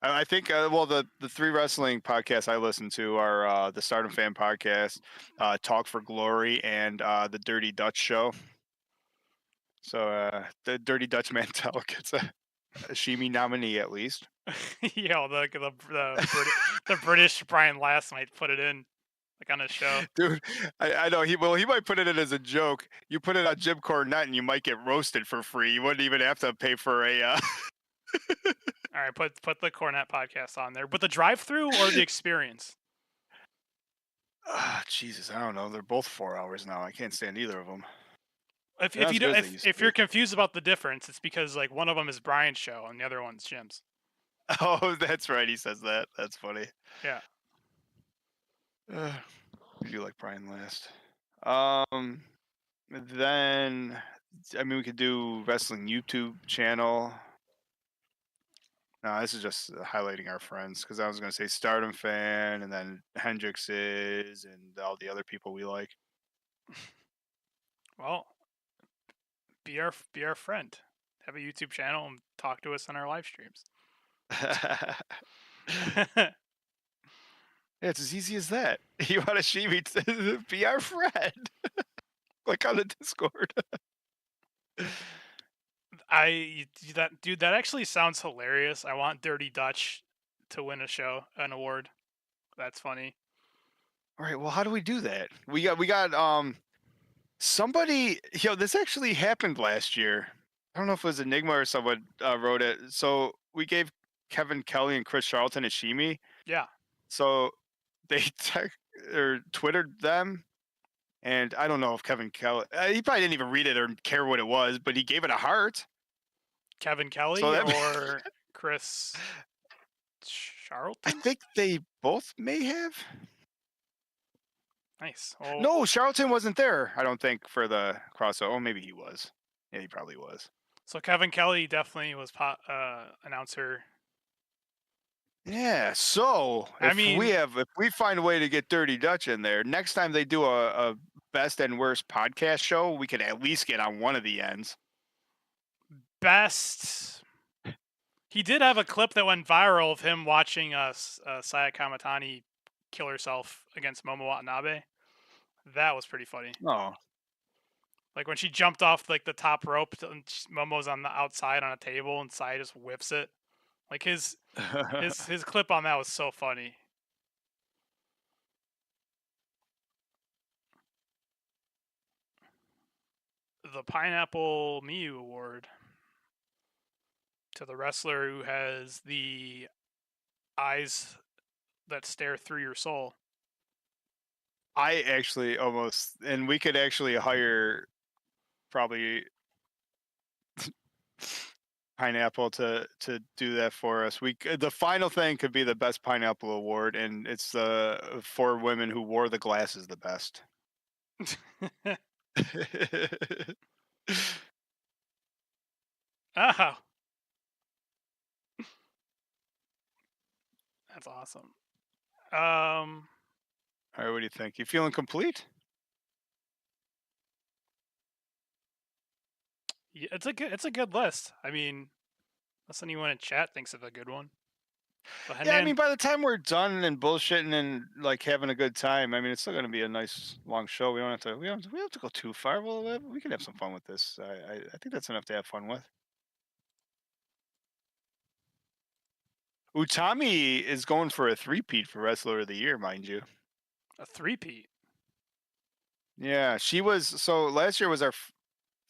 I think the three wrestling podcasts I listen to are the Stardom Fan Podcast, Talk for Glory, and the Dirty Dutch Show. So the Dirty Dutch Mantel gets a Shimi nominee at least. Yeah, the British Brian Last might put it in, like on his show. Dude, I know he might put it in as a joke. You put it on Jim Cornette and you might get roasted for free. You wouldn't even have to pay for a. All right, put the Cornette podcast on there, but the drive-through or the experience. Jesus, I don't know. They're both 4 hours now. I can't stand either of them. If you're confused about the difference, it's because like one of them is Brian's show and the other one's Jim's. Oh, that's right. He says that. That's funny. Yeah. I do like Brian Last. Then I mean, we could do wrestling YouTube channel. No, this is just highlighting our friends because I was going to say Stardom Fan and then Hendrix is and all the other people we like. Well, be our friend. Have a YouTube channel and talk to us on our live streams. It's as easy as that. You want to see me be our friend? Click on the Discord. That actually sounds hilarious. I want Dirty Dutch to win an award. That's funny. All right, well, how do we do that? We got somebody, this actually happened last year. I don't know if it was Enigma or someone wrote it. So we gave Kevin Kelly and Chris Charlton a Shimi. Yeah. So they Twittered them, and I don't know if Kevin Kelly, he probably didn't even read it or care what it was, but he gave it a heart. Kevin Kelly or Chris Charlton? I think they both may have. Nice. Well, no, Charlton wasn't there, I don't think, for the crossover. Oh, maybe he was. Yeah, he probably was. So Kevin Kelly definitely was announcer. Yeah, so if we find a way to get Dirty Dutch in there, next time they do a best and worst podcast show, we could at least get on one of the ends. Best. He did have a clip that went viral of him watching Saya Kamatani kill herself against Momo Watanabe. That was pretty funny. Oh. Like when she jumped off like the top rope and Momo's on the outside on a table and Saya just whips it. Like his clip on that was so funny. The Pineapple Miyu Award to the wrestler who has the eyes that stare through your soul. I actually and we could actually hire probably Pineapple to do that for us. The final thing could be the best Pineapple Award, and it's the 4 women who wore the glasses the best. Oh. That's awesome. All right, what do you think? You feeling complete? Yeah, it's a good list. I mean, unless anyone in chat thinks of a good one. Yeah, I mean, by the time we're done and bullshitting and like having a good time, I mean, it's still going to be a nice long show. We don't have to go too far. Well, we can have some fun with this. I think that's enough to have fun with. Utami is going for a 3-peat for Wrestler of the Year, mind you. A 3-peat? Yeah, she was. So last year was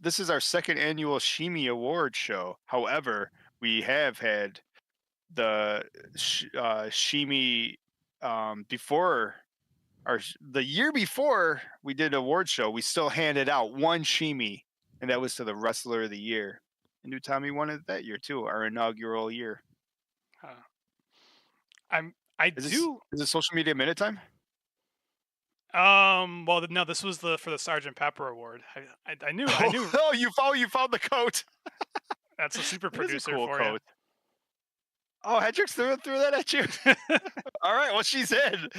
this is our 2nd annual Shimi Award show. However, we have had the Shimi before the year before we did an award show. We still handed out 1 Shimi, and that was to the Wrestler of the Year. And Utami won it that year too, our inaugural year. Is it social media minute time? Well, no, this was for the Sgt. Pepper Award. I knew. Oh, you found the coat. That's a super producer cool for coat. you. Oh, Hendrix threw that at you. All right, well, she's in.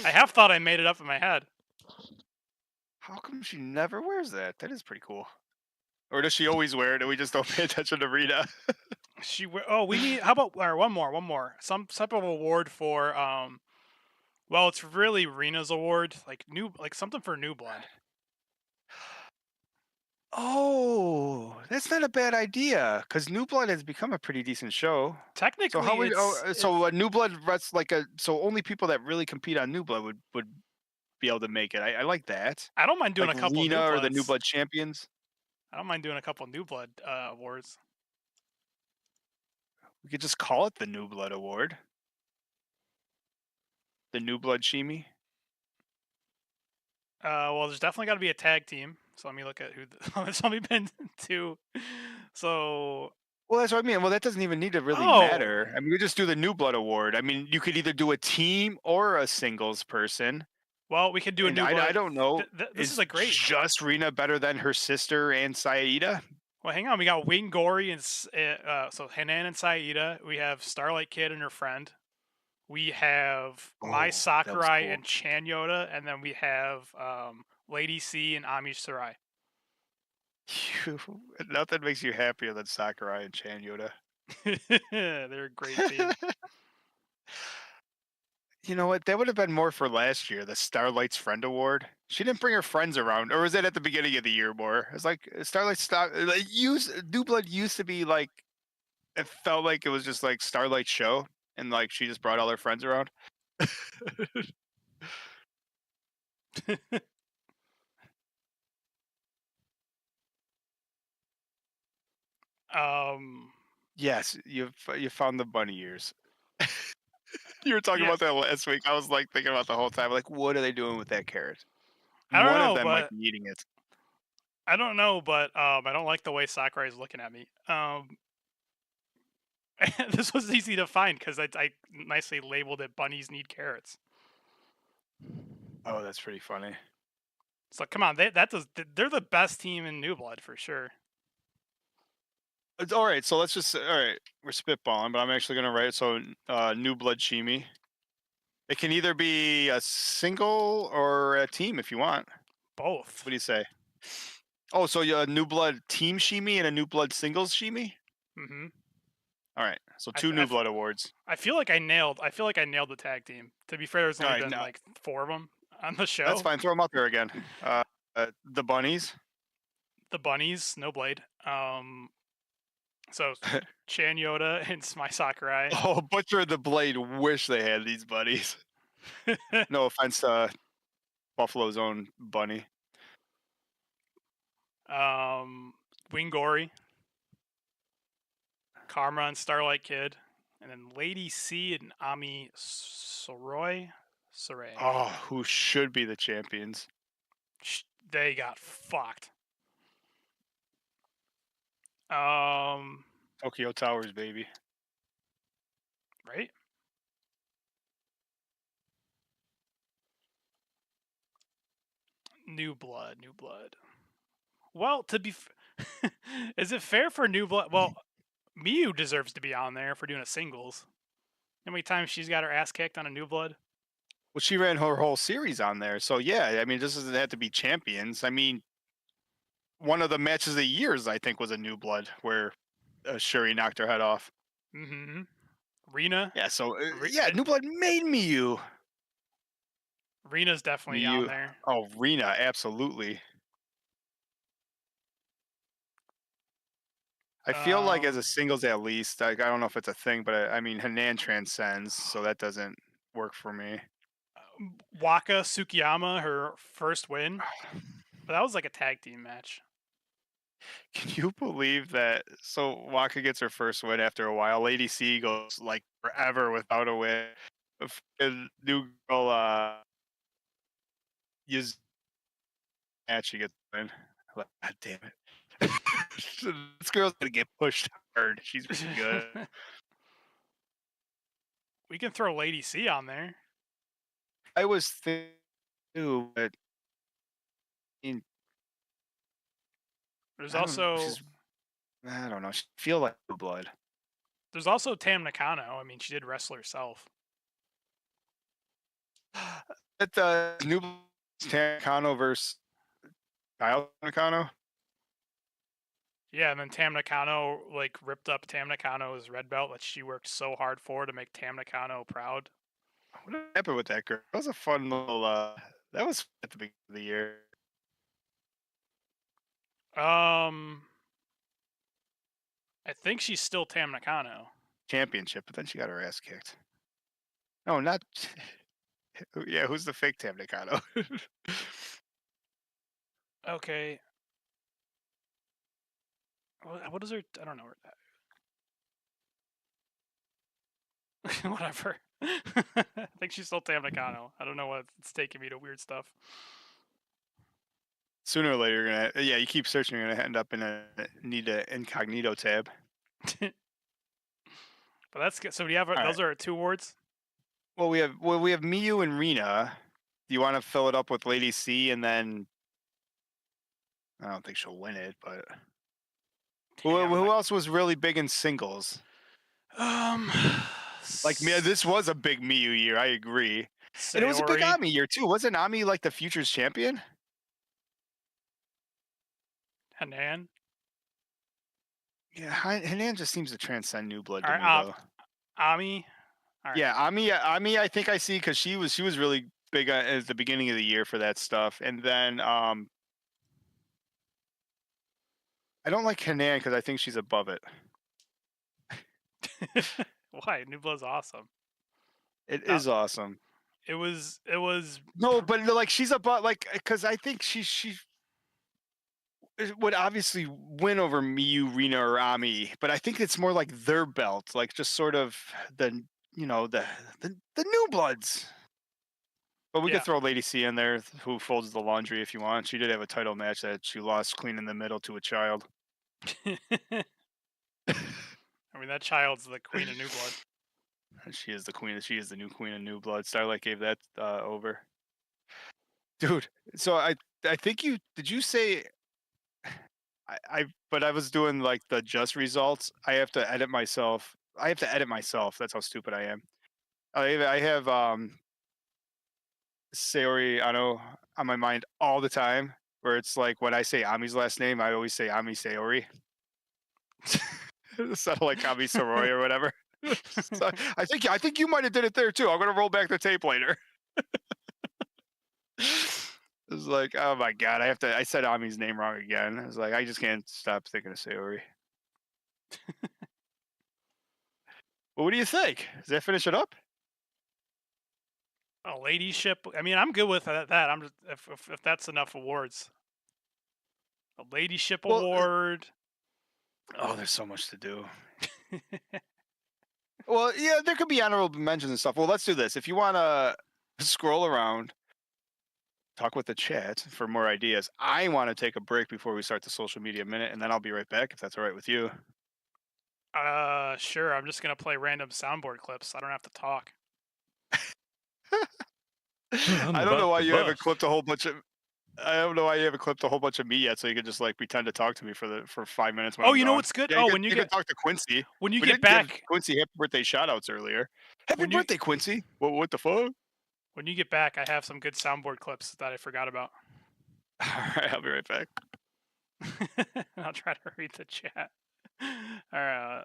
I have thought I made it up in my head. How come she never wears that? That is pretty cool. Or does she always wear it and we just don't pay attention to Rita? We need. How about one more? Some type of award for well, it's really Rena's award, like something for New Blood. Oh, that's not a bad idea because New Blood has become a pretty decent show. Technically, so a New Blood so only people that really compete on New Blood would be able to make it. I like that. I don't mind doing a couple Rena or the New Blood champions. I don't mind doing a couple New Blood awards. We could just call it the New Blood Award. The New Blood Shimi. Well, there's definitely got to be a tag team. So let me look at who it's only been 2. So. Well, that's what I mean. Well, that doesn't even need to really matter. I mean, we just do the New Blood Award. I mean, you could either do a team or a singles person. Well, we could do a And new I blood. don't know. This is Is a great. just Rena better than her sister and Saida? Well, hang on. We got Wing Gory and so Hanan and Saida. We have Starlight Kid and her friend. We have Mai Oh, that was Sakurai cool. and Chan Yoda, and then we have Lady C and Ami Sarai. Nothing makes you happier than Sakurai and Chan Yoda. They're a great team. You know what? That would have been more for last year, the Starlight's Friend Award. She didn't bring her friends around, or was that at the beginning of the year more? It's like Starlight Star like New Blood used to be like it felt like it was just like Starlight's show, and like she just brought all her friends around. um, Yes, you found the bunny ears. You were talking yeah, about that last week. I was like thinking about the whole time, like, what are they doing with that carrot? I don't One of know, them might but be eating it. I don't know, but I don't like the way Sakurai is looking at me. This was easy to find because I nicely labeled it "Bunnies Need Carrots." Oh, that's pretty funny. So come on, they're the best team in New Blood for sure. It's all right. So let's just all right. We're spitballing, but I'm actually gonna write. So, New Blood Chimi. It can either be a single or a team if you want. Both. What do you say? Oh, so you a New Blood team Shimi and a New Blood singles Shimi? Mm-hmm. All right. So I, two f- I, New f- Blood awards. I feel like I nailed. I feel like I nailed the tag team. To be fair, there's All only right. been No, like 4 of them on the that's show. fine. Throw them out there again. The bunnies. The Bunnies, no blade. So Chan Yoda and Mai Sakurai. Oh, Butcher the Blade wish they had these bunnies. No offense to Buffalo's own bunny. Wing Gory, Karma and Starlight Kid, and then Lady C and Ami Sarai. Oh, who should be the champions? They got fucked. Um, Tokyo Towers, baby. right? New Blood, New Blood. Well, to be, is it fair for New Blood? Well, Miyu deserves to be on there for doing a singles. How many times she's got her ass kicked on a New Blood? Well, she ran her whole series on there, so yeah. I mean, this doesn't have to be champions. I mean, one of the matches of the years, I think, was a New Blood where Shuri knocked her head off. Mm-hmm. Rena. Yeah, so Re- yeah, New Blood made Miyu. Rena's definitely on there. Oh, Rena, absolutely. I feel like as a singles at least, like I don't know if it's a thing, but I mean Hanan transcends, so that doesn't work for me. Waka Tsukiyama, her first win, but that was like a tag team match. Can you believe that? So Waka gets her first win after a while. Lady C goes like forever without a win. New girl, use match she gets a win. Like, God damn it! This girl's gonna get pushed hard. She's really good. We can throw Lady C on there. I was thinking too, but I mean, There's I don't. also I don't know. She feel like Blue Blood. there's also Tam Nakano. I mean, she did wrestle herself. At the new Nakano versus Kyle Nakano. Yeah, and then Tam Nakano like ripped up Tam Nakano's red belt that she worked so hard for to make Tam Nakano proud. What happened with that girl? That was a fun little. That was at the beginning of the year. I think she's still Tam Nakano. Championship, but then she got her ass kicked. No, not. Yeah, who's the fake Tam Nakano? Okay. What is her? I don't know. Whatever. I think she's still Tam Nakano. I don't know what it's taking me to weird stuff. Sooner or later, you're gonna. Yeah, you keep searching, you're gonna end up in a need a incognito tab. But that's good. So do you have All those are 2 awards? Well, we have Miyu and Rena. Do you want to fill it up with Lady C and then? I don't think she'll win it, but who else was really big in singles? Um, Like this was a big Miyu year. I agree, and it was a big Sayori. Ami year too. Wasn't Ami like the Futures champion? Hanan. Yeah, Hanan just seems to transcend New Blood to All me right, though. Ami. All right. Yeah, Ami, I think I see because she was really big at the beginning of the year for that stuff, and then I don't like Hanan because I think she's above it. Why? New Blood's awesome. It is awesome. It was. No, but like she's above, like because I think she would obviously win over Miyu, Rina, or Ami, but I think it's more like their belt, like just sort of the New Bloods. But we Yeah. could throw Lady C in there, who folds the laundry if you want. She did have a title match that she lost clean in the middle to a child. I mean, that child's the queen of New Blood. She is the queen. She is the new queen of New Blood. Starlight gave that over. Dude, so I think did you say but I was doing like the just results. I have to edit myself. That's how stupid I am. I have Sayori Ano on my mind all the time, where it's like when I say Ami's last name, I always say Ami Sayori. Instead of like Ami Soroi or whatever. So I think you might have did it there too. I'm gonna roll back the tape later. It's like, oh my god, I said Ami's name wrong again. I was like, I just can't stop thinking of Sayori. Well, what do you think? Does that finish it up? A ladyship. I mean, I'm good with that. I'm just if that's enough awards. A ladyship award. Oh, there's so much to do. Well, yeah, there could be honorable mentions and stuff. Well, let's do this. If you want to scroll around, talk with the chat for more ideas. I want to take a break before we start the social media minute, and then I'll be right back if that's all right with you. Sure. I'm just gonna play random soundboard clips. I don't have to talk. I don't know why you haven't clipped a whole bunch of. I don't know why you haven't clipped a whole bunch of me yet, so you can just like pretend to talk to me for 5 minutes. When Oh, I'm you know gone. what's good? Yeah, when you can talk to Quincy. When you We get didn't give back, Quincy happy birthday shout outs earlier. Happy birthday, Quincy. What the fuck? when you get back, I have some good soundboard clips that I forgot about. All right, I'll be right back. I'll try to read the chat. All right.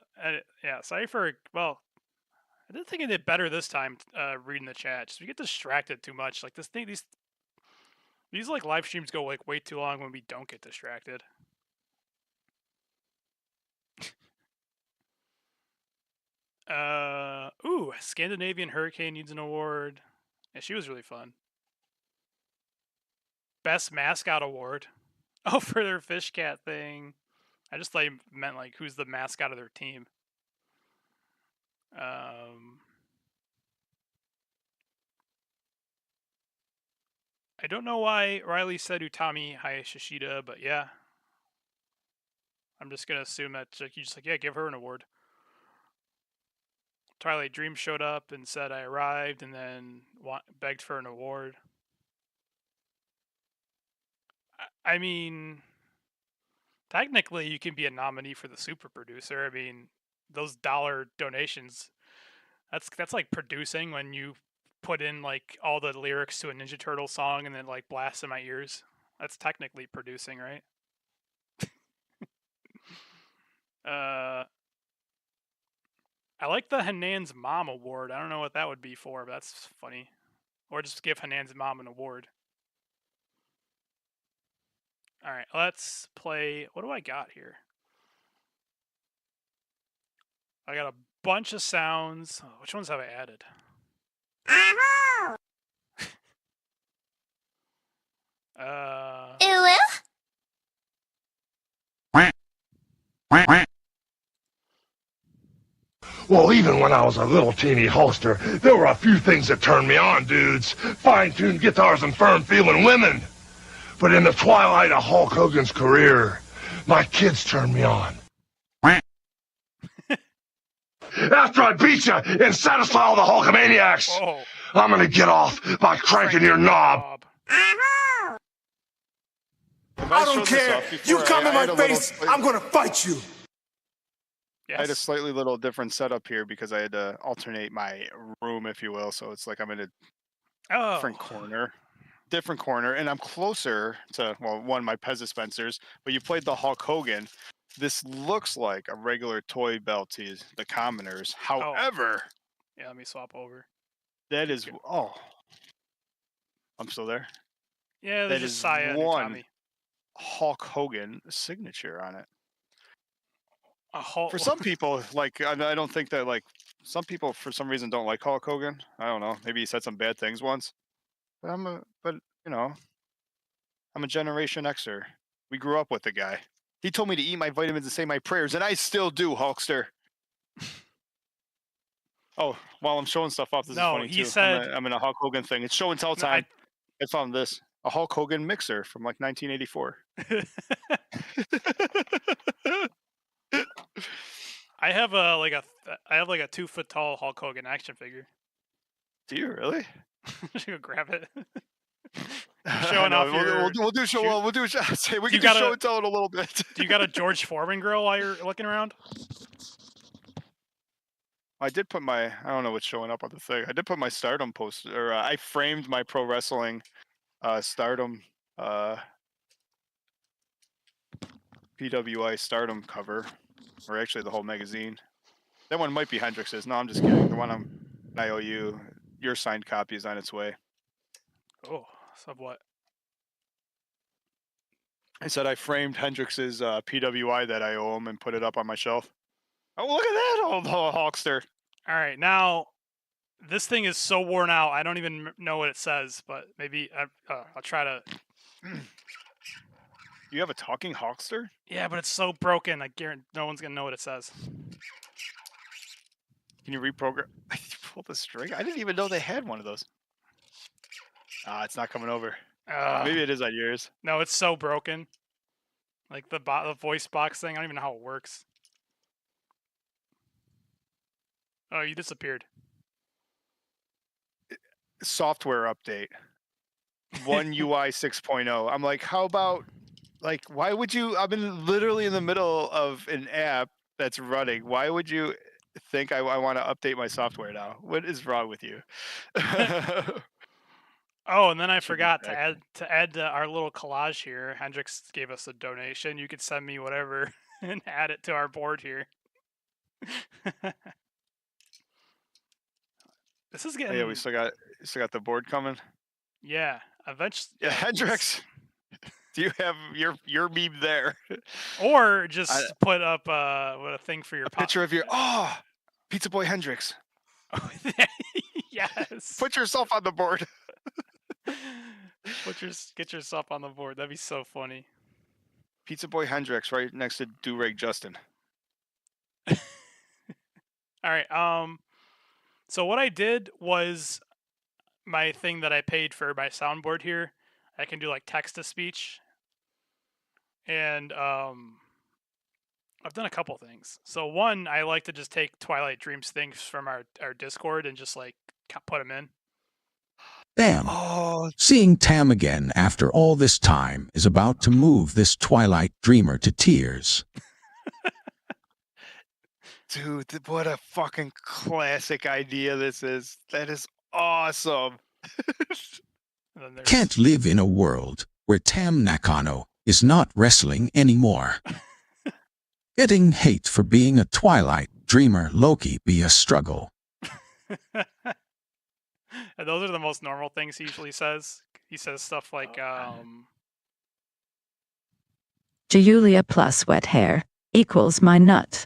Yeah. Sorry for. Well, I did think I did better this time reading the chat. Just we get distracted too much. Like these like live streams go like way too long when we don't get distracted. Ooh, Scandinavian Hurricane needs an award. Yeah, she was really fun. Best mascot award. Oh, for their fish cat thing. I just thought you meant like who's the mascot of their team. I don't know why Riley said Utami Hayashishida, but yeah. I'm just gonna assume that like, you just like, yeah, give her an award. Twilight Dream showed up and said I arrived, and then begged for an award. I mean, technically, you can be a nominee for the super producer. I mean, those dollar donations, that's like producing when you put in like all the lyrics to a Ninja Turtle song and then like blast in my ears. That's technically producing, right? I like the Hanan's Mom award. I don't know what that would be for, but that's funny. Or just give Hanan's mom an award. All right, let's play. What do I got here? I got a bunch of sounds. Oh, which ones have I added? Well, even when I was a little teeny holster, there were a few things that turned me on, dudes. Fine-tuned guitars and firm-feeling women. But in the twilight of Hulk Hogan's career, my kids turned me on. After I beat you and satisfy all the Hulkamaniacs, I'm gonna get off by cranking your knob. I don't care. You come in my face, I'm gonna fight you. Yes. I had a slightly little different setup here because I had to alternate my room, if you will. So it's like I'm in a different corner, and I'm closer to, well, one, my Pez dispensers, but you played the Hulk Hogan. This looks like a regular toy belt to the commoners. However, yeah, let me swap over. that is, I'm still there. Yeah, That there's is just Saya and one Tommy. Hulk Hogan signature on it. A Hulk. For some people, like, I don't think that, like, some people for some reason don't like Hulk Hogan. I don't know. Maybe he said some bad things once. But you know, I'm a Generation Xer. We grew up with the guy. He told me to eat my vitamins and say my prayers, and I still do, Hulkster. Oh, while I'm showing stuff off, this is funny he too. said I'm in a Hulk Hogan thing. It's show and tell time. I found this, a Hulk Hogan mixer from like 1984. I have a 2 foot tall Hulk Hogan action figure. Do you really? Should go grab it. Showing off we'll do show. We'll do. Say we can do show and tell it a little bit. Do you got a George Foreman grill while you're looking around? I did put my. I don't know what's showing up on the thing. I did put my Stardom poster. Or I framed my pro wrestling, Stardom, PWI Stardom cover, or actually the whole magazine. That one might be Hendrix's. No, I'm just kidding. The one I owe you, your signed copy is on its way. Oh, so what? I said I framed Hendrix's PWI that I owe him and put it up on my shelf. Oh, look at that old Hulkster. All right, now this thing is so worn out. I don't even know what it says, but maybe I'll try to. You have a talking Hulkster? Yeah, but it's so broken. I guarantee no one's gonna know what it says. Can you reprogram? Pull the string? I didn't even know they had one of those. It's not coming over. Maybe it is on yours. No, it's so broken. Like the voice box thing. I don't even know how it works. Oh, you disappeared. Software update. One UI 6.0. I'm like, how about, like, why would you? I'm literally in the middle of an app that's running. Why would you think I want to update my software now? What is wrong with you? Oh, and then I forgot to add to our little collage here. Hendrix gave us a donation. You could send me whatever and add it to our board here. This is getting. Yeah, we still got the board coming. Yeah, eventually. Yeah, Hendrix. Do you have your meme there? Or just put up a thing for your picture of your Pizza Boy Hendrix. Yes. Put yourself on the board. Get yourself on the board. That'd be so funny. Pizza Boy Hendrix right next to Durag Justin. All right. So what I did was my thing that I paid for my soundboard here. I can do like text to speech, and I've done a couple things. So one, I like to just take Twilight Dreams things from our Discord and just like put them in. Damn. Seeing Tam again after all this time is about to move this Twilight Dreamer to tears. Dude, what a fucking classic idea this is. That is awesome. Can't live in a world where Tam Nakano is not wrestling anymore. Getting hate for being a Twilight Dreamer Loki be a struggle. And those are the most normal things he usually says. He says stuff like, Julia plus wet hair equals my nut.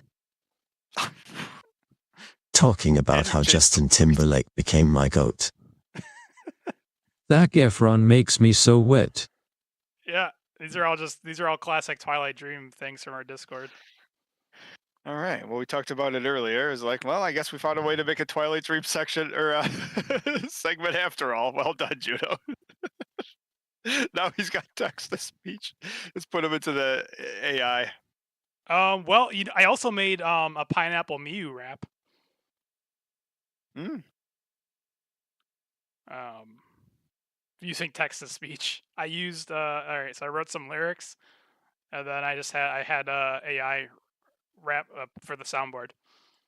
Talking about how Justin Timberlake became my goat. Zac Efron makes me so wet. Yeah, these are all classic Twilight Dream things from our Discord. All right. Well, we talked about it earlier. It's like, well, I guess we found a way to make a Twilight Dream section or segment after all. Well done, Judo. Now he's got text to speech. Let's put him into the AI. Well, I also made a Pineapple Miu rap. using text to speech. I used all right, so I wrote some lyrics, and then I had AI rap for the soundboard.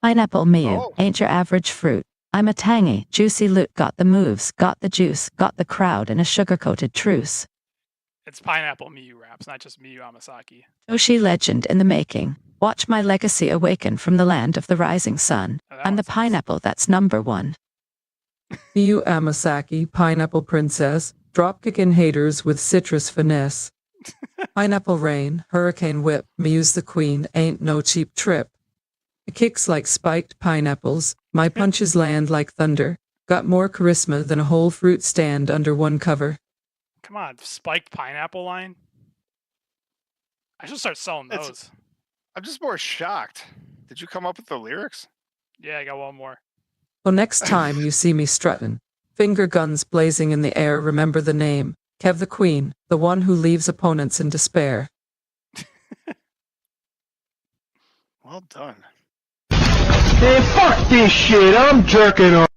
Pineapple Miu, Oh. ain't your average fruit. I'm a tangy, juicy loot, got the moves, got the juice, got the crowd in a sugar-coated truce. It's Pineapple Miyu raps, not just Miyu Amasaki. Toshi legend in the making. Watch my legacy awaken from the land of the rising sun. Oh, that I'm one the sucks. pineapple that's number one. Miyu Amasaki, pineapple princess, dropkickin' haters with citrus finesse. Pineapple rain, hurricane whip, Miyu's the queen, ain't no cheap trip. It kicks like spiked pineapples, my punches land like thunder. Got more charisma than a whole fruit stand under one cover. Come on, spiked pineapple line. I should start selling It's- those. I'm just more shocked. Did you come up with the lyrics? Yeah, I got one more. So next time you see me struttin', finger guns blazing in the air, remember the name. Kev the Queen, the one who leaves opponents in despair. Well done. Hey, fuck this shit. I'm jerking off.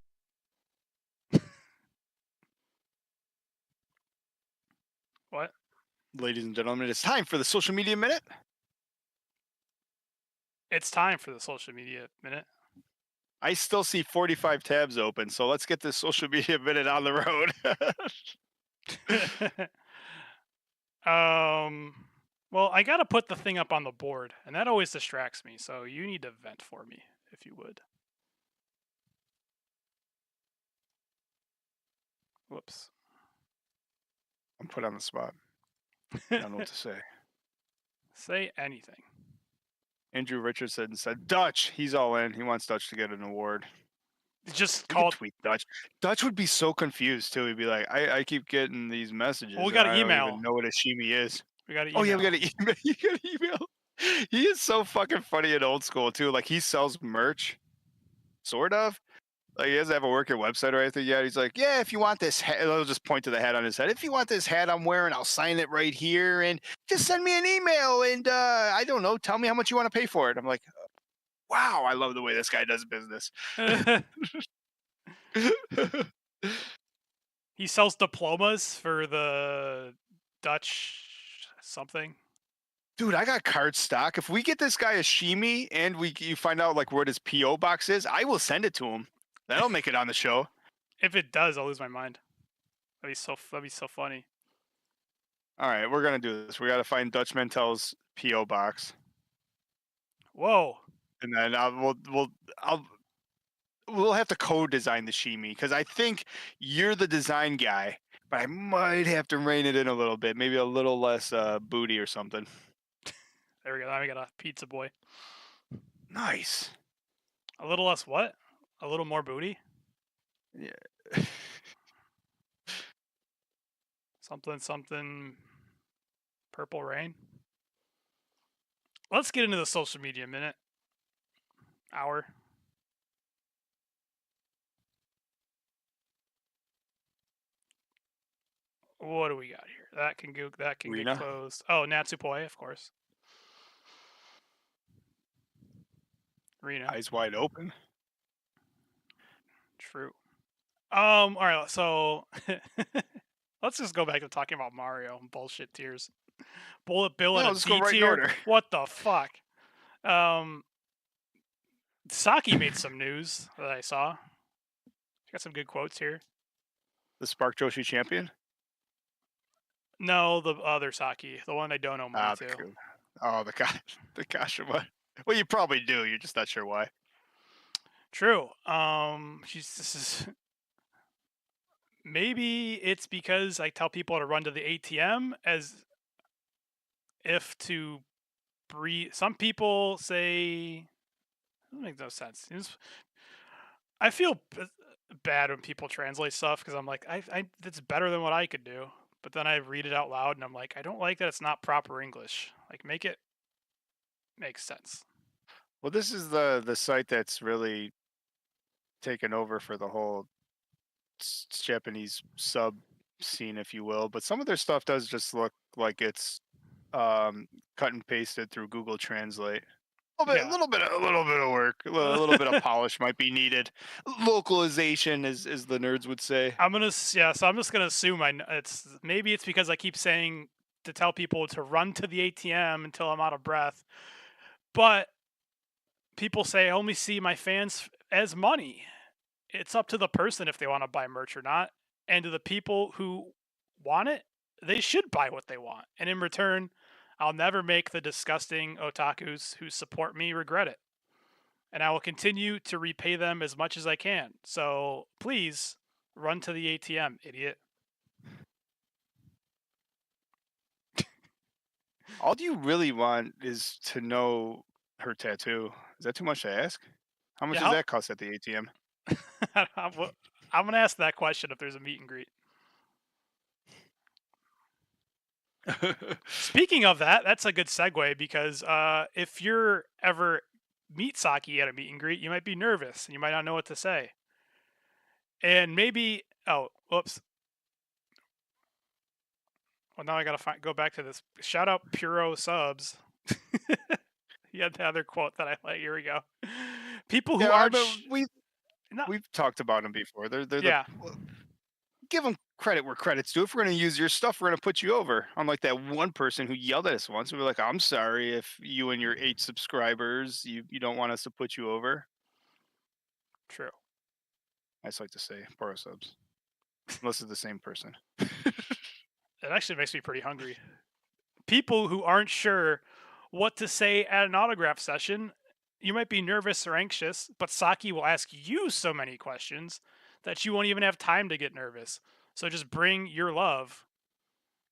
What? Ladies and gentlemen, it's time for the social media minute. It's time for the social media minute. I still see 45 tabs open, so let's get this social media minute on the road. Well, I gotta put the thing up on the board, and that always distracts me. So you need to vent for me, if you would. Whoops. I'm put on the spot. I don't know what to say. Say anything. Andrew Richardson said, Dutch, he's all in. He wants Dutch to get an award. Just We call could tweet Dutch. Dutch would be so confused, too. He'd be like, I keep getting these messages. Well, we got and an I don't email. even know what a shimi is. We got to Oh, yeah, we got an email. You got an email. He is so fucking funny and old school, too. Like, he sells merch, sort of. Like, he doesn't have a working website or anything yet. He's like, yeah, if you want this hat, I'll just point to the hat on his head. If you want this hat I'm wearing, I'll sign it right here. And just send me an email. And I don't know, tell me how much you want to pay for it. I'm like, wow, I love the way this guy does business. He sells diplomas for the Dutch something. Dude, I got card stock. If we get this guy a shimi and you find out like what his PO box is, I will send it to him. That'll make it on the show. If it does, I'll lose my mind. That'd be so funny. All right, we're gonna do this. We gotta find Dutch Mantel's PO box, Whoa. and then we'll have to co-design the shimi because I think you're the design guy, but I might have to rein it in a little bit, maybe a little less booty or something. There we go. Now we got a pizza boy. Nice. A little less what? A little more booty? Yeah. Something. Purple rain. Let's get into the social media minute. Hour. What do we got here? That can Rina. get closed. Oh, Natsupoi, of course. Rina. Eyes wide open. True. All right, so let's just go back to talking about Mario and bullshit tiers. Bullet Bill Yeah, and a let's D go right in tier. order. What the fuck? Saki made some news that I saw. Got some good quotes here. The Spark Joshi champion. No, the other Saki, the one I don't know money to. The Kashima. Well, you probably do. You're just not sure why. True. Maybe it's because I tell people to run to the ATM as if to breathe. Some people say that makes no sense. I feel bad when people translate stuff because I'm like, that's better than what I could do. But then I read it out loud and I'm like, I don't like that it's not proper English. Like, make it make sense. Well, this is the site that's really taken over for the whole Japanese sub scene, if you will. But some of their stuff does just look like it's cut and pasted through Google Translate. Yeah. A little bit of work, a little bit of polish might be needed. Localization, as the nerds would say. So I'm just gonna assume maybe it's because I keep saying to tell people to run to the ATM until I'm out of breath, but people say I only see my fans as money. It's up to the person if they want to buy merch or not, and to the people who want it, they should buy what they want, and in return, I'll never make the disgusting otakus who support me regret it. And I will continue to repay them as much as I can. So please run to the ATM, idiot. All you really want is to know her tattoo. Is that too much to ask? How much does that cost at the ATM? I'm going to ask that question if there's a meet and greet. Speaking of that, that's a good segue because if you're ever meet Saki at a meet and greet, you might be nervous and you might not know what to say. And maybe, whoops. Well, now I got to go back to this. Shout out Puro Subs. He had the other quote that I like. Here we go. People who aren't... We've talked about them before. They're give them credit where credit's due. If we're going to use your stuff, we're going to put you over. Unlike that one person who yelled at us once. We were like, I'm sorry if you and your 8 subscribers, you don't want us to put you over. True. I just like to say Puro Subs. Unless it's the same person. It actually makes me pretty hungry. People who aren't sure what to say at an autograph session, you might be nervous or anxious, but Saki will ask you so many questions that you won't even have time to get nervous. So just bring your love.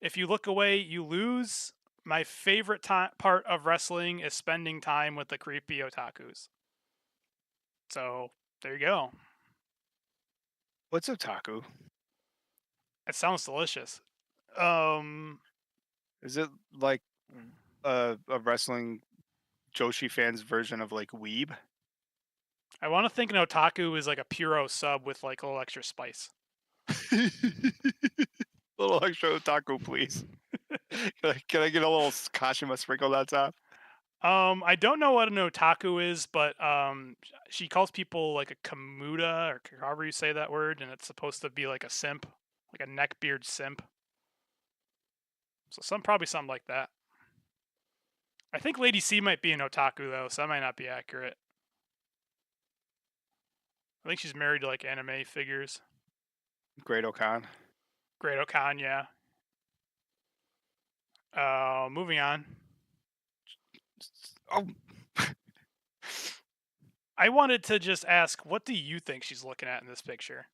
If you look away, you lose. My favorite part of wrestling is spending time with the creepy otakus. So there you go. What's otaku? It sounds delicious. Is it like a wrestling Joshi fans version of like weeb? I want to think an otaku is like a Puro sub with like a little extra spice. A little extra otaku, please. Can I get a little Kashima sprinkled on top? I don't know what an otaku is, but she calls people like a kamuda or however you say that word, and it's supposed to be like a simp, like a neckbeard simp. So probably something like that. I think Lady C might be an otaku though, so that might not be accurate. I think she's married to like anime figures. Great Okan, yeah. Moving on. Oh. I wanted to just ask, what do you think she's looking at in this picture?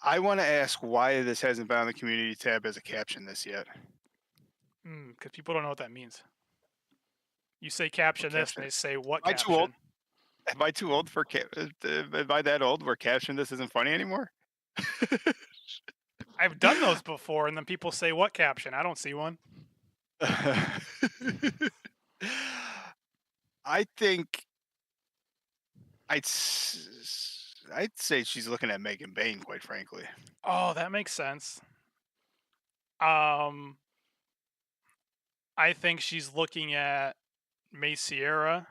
I want to ask why this hasn't been on the community tab as a caption this yet. Because people don't know what that means. You say caption this, and they say what caption? Too old? Am I too old for am I that old where caption this isn't funny anymore? I've done those before, and then people say what caption? I don't see one. I think I'd say she's looking at Megan Bain, quite frankly. Oh, that makes sense. I think she's looking at May Sierra,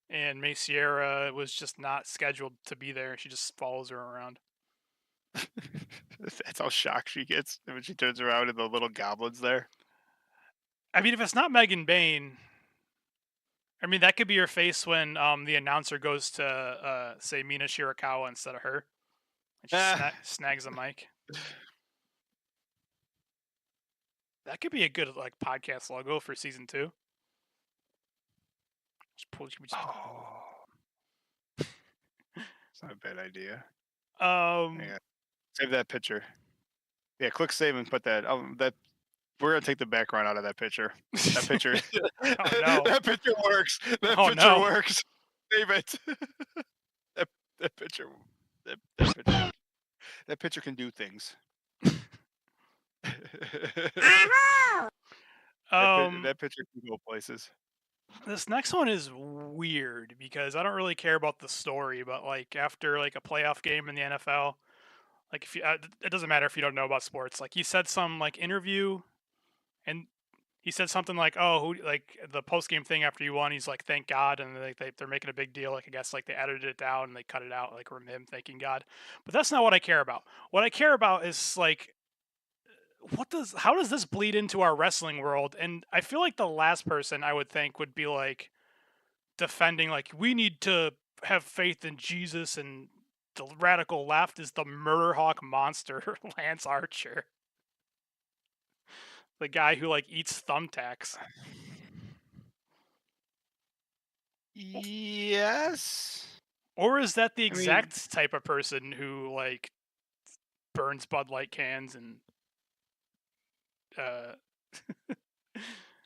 and May Sierra was just not scheduled to be there. She just follows her around. That's how shocked she gets when she turns around and the little goblin's there. I mean, if it's not Megan Bain, I mean, that could be her face when the announcer goes to say Mina Shirakawa instead of her. And she snags the mic. That could be a good like podcast logo for season 2. It's not a bad idea. Yeah. Save that picture. Yeah, click save and put that. We're gonna take the background out of that picture. That picture. Oh, no. That picture works. That picture works. Save it. that picture. That picture can do things. That picture can go places. This next one is weird because I don't really care about the story, but like after like a playoff game in the NFL, like if you, it doesn't matter if you don't know about sports. Like he said some like interview, and he said something like, "Oh, who like the post game thing after you won?" He's like, "Thank God," and they're making a big deal. Like I guess like they edited it down and they cut it out like from him thanking God. But that's not what I care about. What I care about is like, how does this bleed into our wrestling world? And I feel like the last person I would think would be like defending like we need to have faith in Jesus, and the radical left is the murder hawk monster Lance Archer. The guy who like eats thumbtacks. Yes. Or is that the exact type of person who like burns Bud Light cans and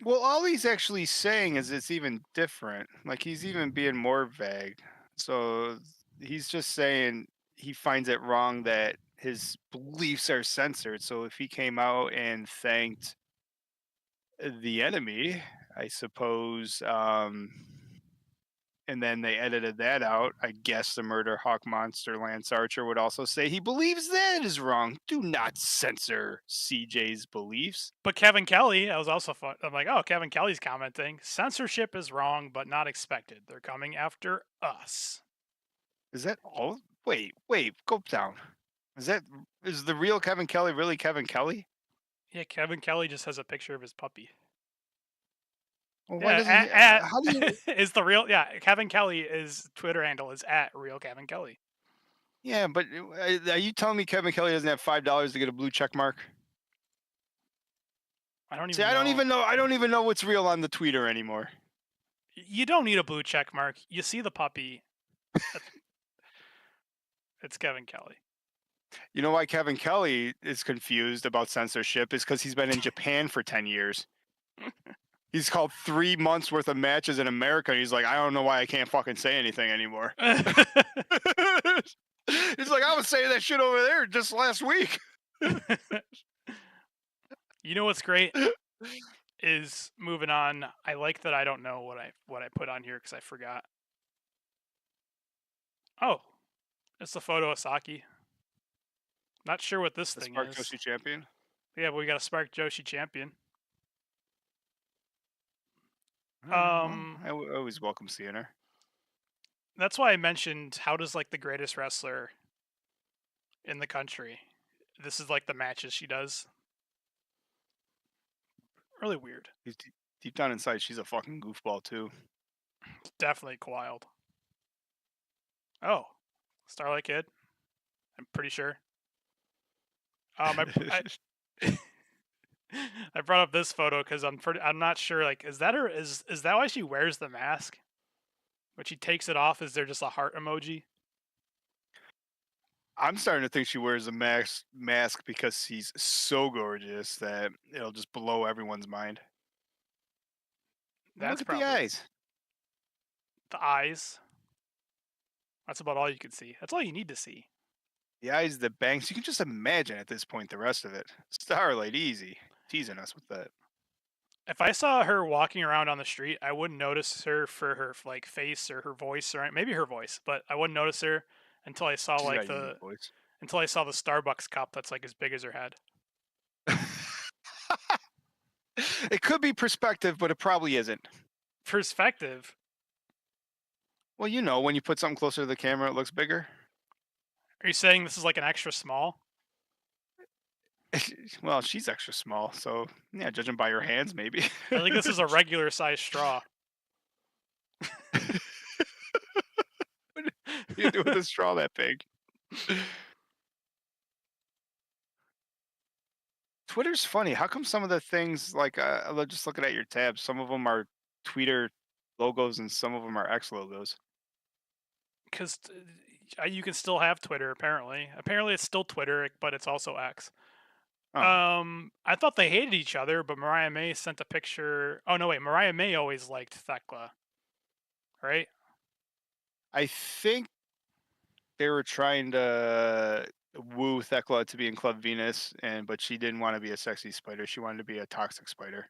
Well, all he's actually saying is it's even different. Like he's even being more vague. So he's just saying he finds it wrong that his beliefs are censored. So if he came out and thanked the enemy, I suppose, and then they edited that out, I guess the murder hawk monster Lance Archer would also say he believes that is wrong. Do not censor CJ's beliefs. But Kevin Kelly, that was also fun. I'm like, oh, Kevin Kelly's commenting, censorship is wrong, but not expected. They're coming after us. Is that all? Wait, go down. Is the real Kevin Kelly really Kevin Kelly? Yeah, Kevin Kelly just has a picture of his puppy. Well, yeah, how do you... is the real? Yeah, Kevin Kelly is Twitter handle is at real Kevin Kelly. Yeah, but are you telling me Kevin Kelly doesn't have $5 to get a blue check mark? I don't even. See, I don't even know. I don't even know what's real on the Twitter anymore. You don't need a blue check mark. You see the puppy. It's Kevin Kelly. You know why Kevin Kelly is confused about censorship is because he's been in Japan for 10 years. He's called 3 months worth of matches in America. And he's like, I don't know why I can't fucking say anything anymore. He's like, I was saying that shit over there just last week. You know what's great is moving on. I like that I don't know what I put on here because I forgot. Oh, it's the photo of Saki. Not sure what this thing Spark is. Joshi champion. Yeah, but we got a Spark Joshi champion. I always welcome seeing her. That's why I mentioned how does like the greatest wrestler in the country. This is like the matches she does. Really weird. Deep down inside, she's a fucking goofball too. It's definitely wild. Oh, Starlight Kid. I'm pretty sure. I brought up this photo because I'm not sure. Like, is that her? Is that why she wears the mask? When she takes it off, is there just a heart emoji? I'm starting to think she wears a mask because she's so gorgeous that it'll just blow everyone's mind. That's Look at probably the eyes. The eyes. That's about all you can see. That's all you need to see. The eyes, the bangs. You can just imagine at this point the rest of it. Starlight, easy. Teasing us with that. If I saw her walking around on the street, I wouldn't notice her for her like face or her voice or maybe her voice, but I wouldn't notice her until I saw until I saw the Starbucks cup that's like as big as her head. It could be perspective, but it probably isn't. Perspective? Well, you know, when you put something closer to the camera, it looks bigger. Are you saying this is like an extra small? Well, she's extra small, so yeah, judging by her hands, maybe. I think this is a regular size straw. What do you do with a straw that big? Twitter's funny. How come some of the things like just looking at your tabs, some of them are Twitter logos and some of them are X logos? Because you can still have Twitter, apparently. Apparently it's still Twitter, but it's also X. Oh. I thought they hated each other, but Mariah May sent a picture. Oh, no, wait. Mariah May always liked Thekla. Right? I think they were trying to woo Thekla to be in Club Venus, but she didn't want to be a sexy spider. She wanted to be a toxic spider.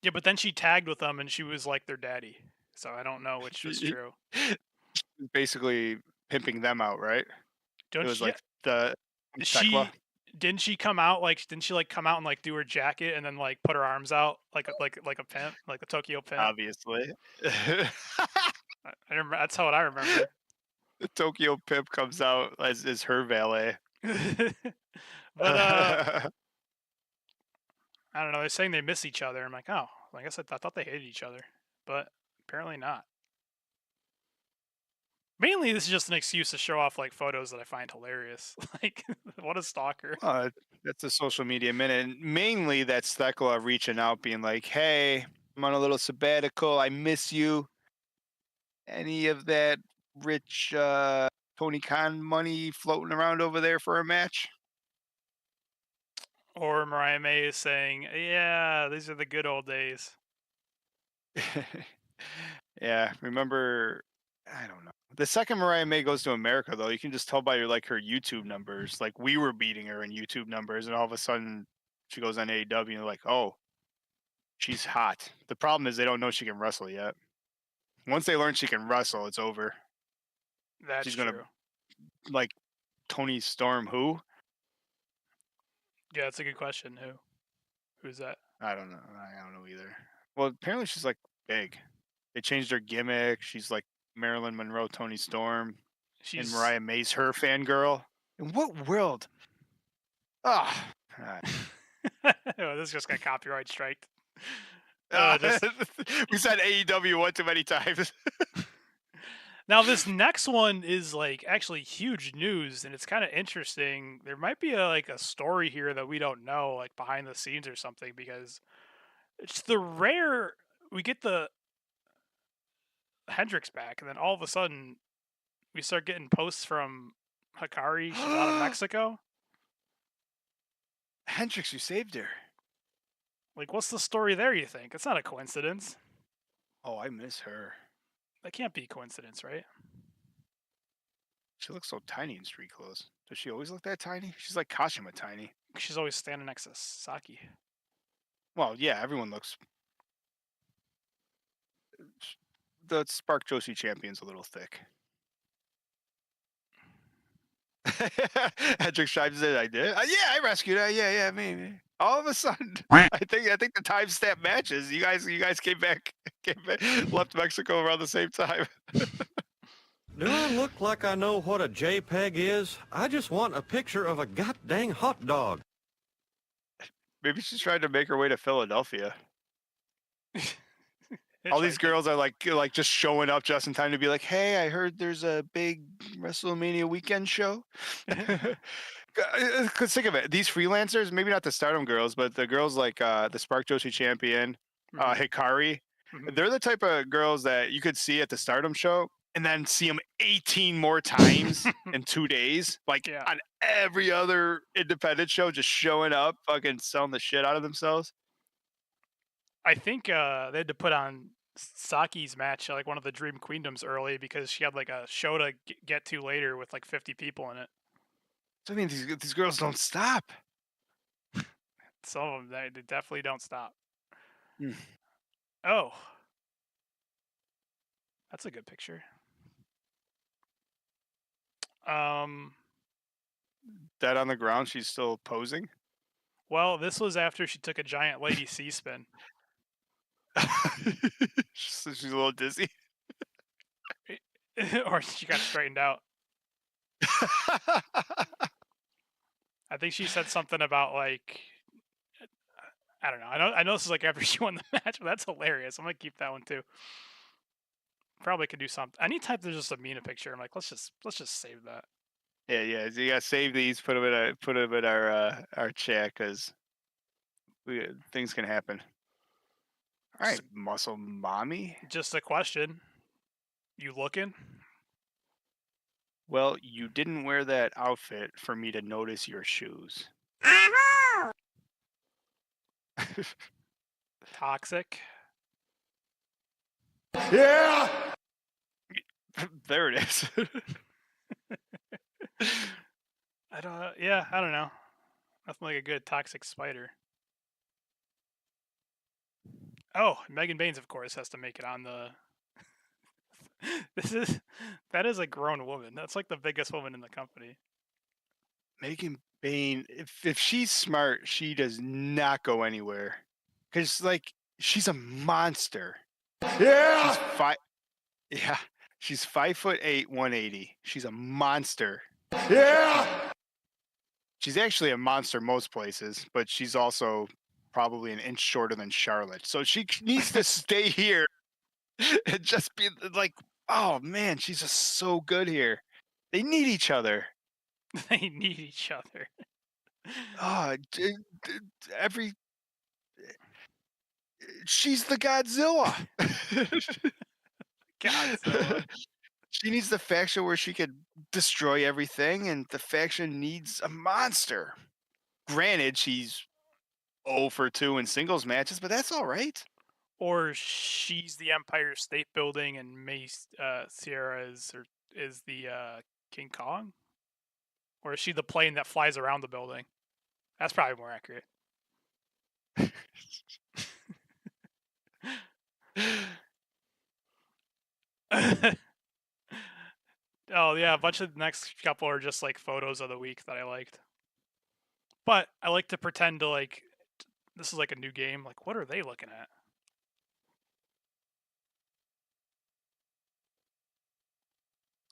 Yeah, but then she tagged with them, and she was like their daddy. So I don't know which was true. Basically pimping them out, right? Don't it was you, like the Thekla. Didn't she come out Didn't she come out and do her jacket and then put her arms out like a pimp, like a Tokyo pimp? Obviously. I remember. That's what I remember. The Tokyo Pimp comes out as her valet. But I don't know. They're saying they miss each other. I'm like, oh, I guess I thought they hated each other, but apparently not. Mainly, this is just an excuse to show off photos that I find hilarious. What a stalker! That's a social media minute. And mainly, that's Thekla reaching out, being like, "Hey, I'm on a little sabbatical. I miss you. Any of that rich Tony Khan money floating around over there for a match?" Or Mariah May is saying, "Yeah, these are the good old days." Yeah, remember? I don't know. The second Mariah May goes to America, though, you can just tell by her YouTube numbers. We were beating her in YouTube numbers, and all of a sudden she goes on AEW, and they're like, "Oh, she's hot." The problem is they don't know she can wrestle yet. Once they learn she can wrestle, it's over. That's She's true. gonna Tony Storm. Who? Yeah, that's a good question. Who's that? I don't know. I don't know either. Well, apparently she's big. They changed her gimmick. She's like Marilyn Monroe, Tony Storm, and Mariah May's her fangirl. In what world? Ah. Oh, this just got copyright striked. We said AEW one too many times. Now this next one is actually huge news, and it's kind of interesting. There might be a story here that we don't know, behind the scenes or something, because it's the rare we get the Hendricks back, and then all of a sudden we start getting posts from Hikari. She's out of Mexico. Hendricks, you saved her. What's the story there, you think? It's not a coincidence. Oh, I miss her. That can't be a coincidence, right? She looks so tiny in street clothes. Does she always look that tiny? She's like Kashima tiny. She's always standing next to Saki. Well, yeah, everyone looks... The Spark Joshi champion's a little thick. Hendricks chimes in. I did. Yeah, I rescued her. Yeah, maybe. All of a sudden, I think the timestamp matches. You guys came back, left Mexico around the same time. Do I look like I know what a JPEG is? I just want a picture of a goddamn hot dog. Maybe she's trying to make her way to Philadelphia. All these girls are like just showing up just in time to be like, "Hey, I heard there's a big WrestleMania weekend show." Because think of it, these freelancers, maybe not the Stardom girls, but the girls like the Spark Joshi champion, Hikari, they're the type of girls that you could see at the Stardom show and then see them 18 more times in 2 days, on every other independent show, just showing up, fucking selling the shit out of themselves. I think they had to put on Saki's match, one of the Dream Queendoms early, because she had a show to get to later with 50 people in it. So I mean, these girls don't stop. Some of them, they definitely don't stop. Mm. Oh. That's a good picture. Dead on the ground, she's still posing? Well, this was after she took a giant lady C-spin. She's a little dizzy. Or she got straightened out. I think she said something about I don't know. I know this is after she won the match, but that's hilarious. I'm gonna keep that one too. Probably could do something. Anytime there's just a Mina picture, I'm like, let's just save that. Yeah. You gotta save these. Put them in our chat, because things can happen. All right, Muscle Mommy. Just a question. You looking? Well, you didn't wear that outfit for me to notice your shoes. Toxic. Yeah. There it is. I don't know. Nothing like a good toxic spider. Oh, Megan Baines, of course, has to make it on the... That is a grown woman. That's the biggest woman in the company. Megan Bain, if she's smart, she does not go anywhere. Because, like, she's a monster. Yeah. Yeah. She's 5'8", 180. She's a monster. Yeah. She's actually a monster most places, but she's also probably an inch shorter than Charlotte. So she needs to stay here and just be like, oh man, she's just so good here. They need each other. They need each other. Oh, every she's the Godzilla. Godzilla. She needs the faction where she could destroy everything, and the faction needs a monster. Granted, she's 0 for 2 in singles matches, but that's all right. Or she's the Empire State Building, and Sierra is the King Kong. Or is she the plane that flies around the building? That's probably more accurate. Oh yeah, a bunch of the next couple are just like photos of the week that I liked. But I like to pretend to like this is like a new game. Like, what are they looking at?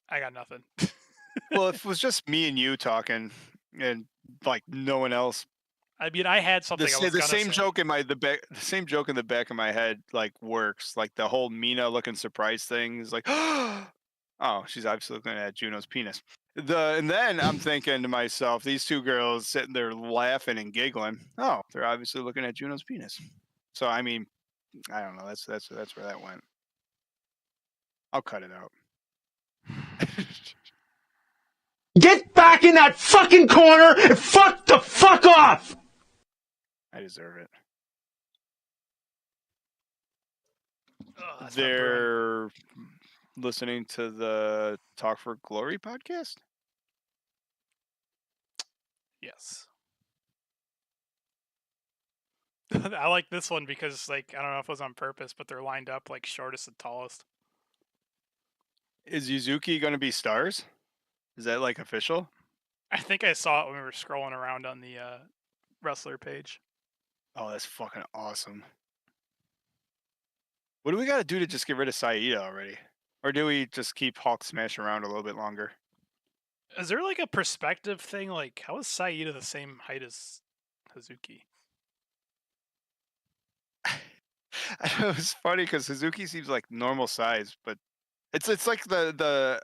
I got nothing. Well, if it was just me and you talking, and like no one else, I mean, I had something. the same joke in the same joke in the back of my head like works. Like the whole Mina looking surprised thing is like, oh, she's obviously looking at Juno's penis. And then I'm thinking to myself, these two girls sitting there laughing and giggling. Oh, they're obviously looking at Juno's penis. So I mean, I don't know. That's where that went. I'll cut it out. Get back in that fucking corner and fuck the fuck off! I deserve it. Ugh, They're listening to the Talk for Glory podcast? Yes. I like this one because, like, I don't know if it was on purpose, but they're lined up like shortest and tallest. Is Yuzuki going to be stars? Is that like official? I think I saw it when we were scrolling around on the wrestler page. Oh, that's fucking awesome. What do we got to do to just get rid of Saida already? Or do we just keep Hulk Smash around a little bit longer? Is there like a perspective thing? Like, how is Saida the same height as Hazuki? It was funny because Suzuki seems like normal size, but it's like the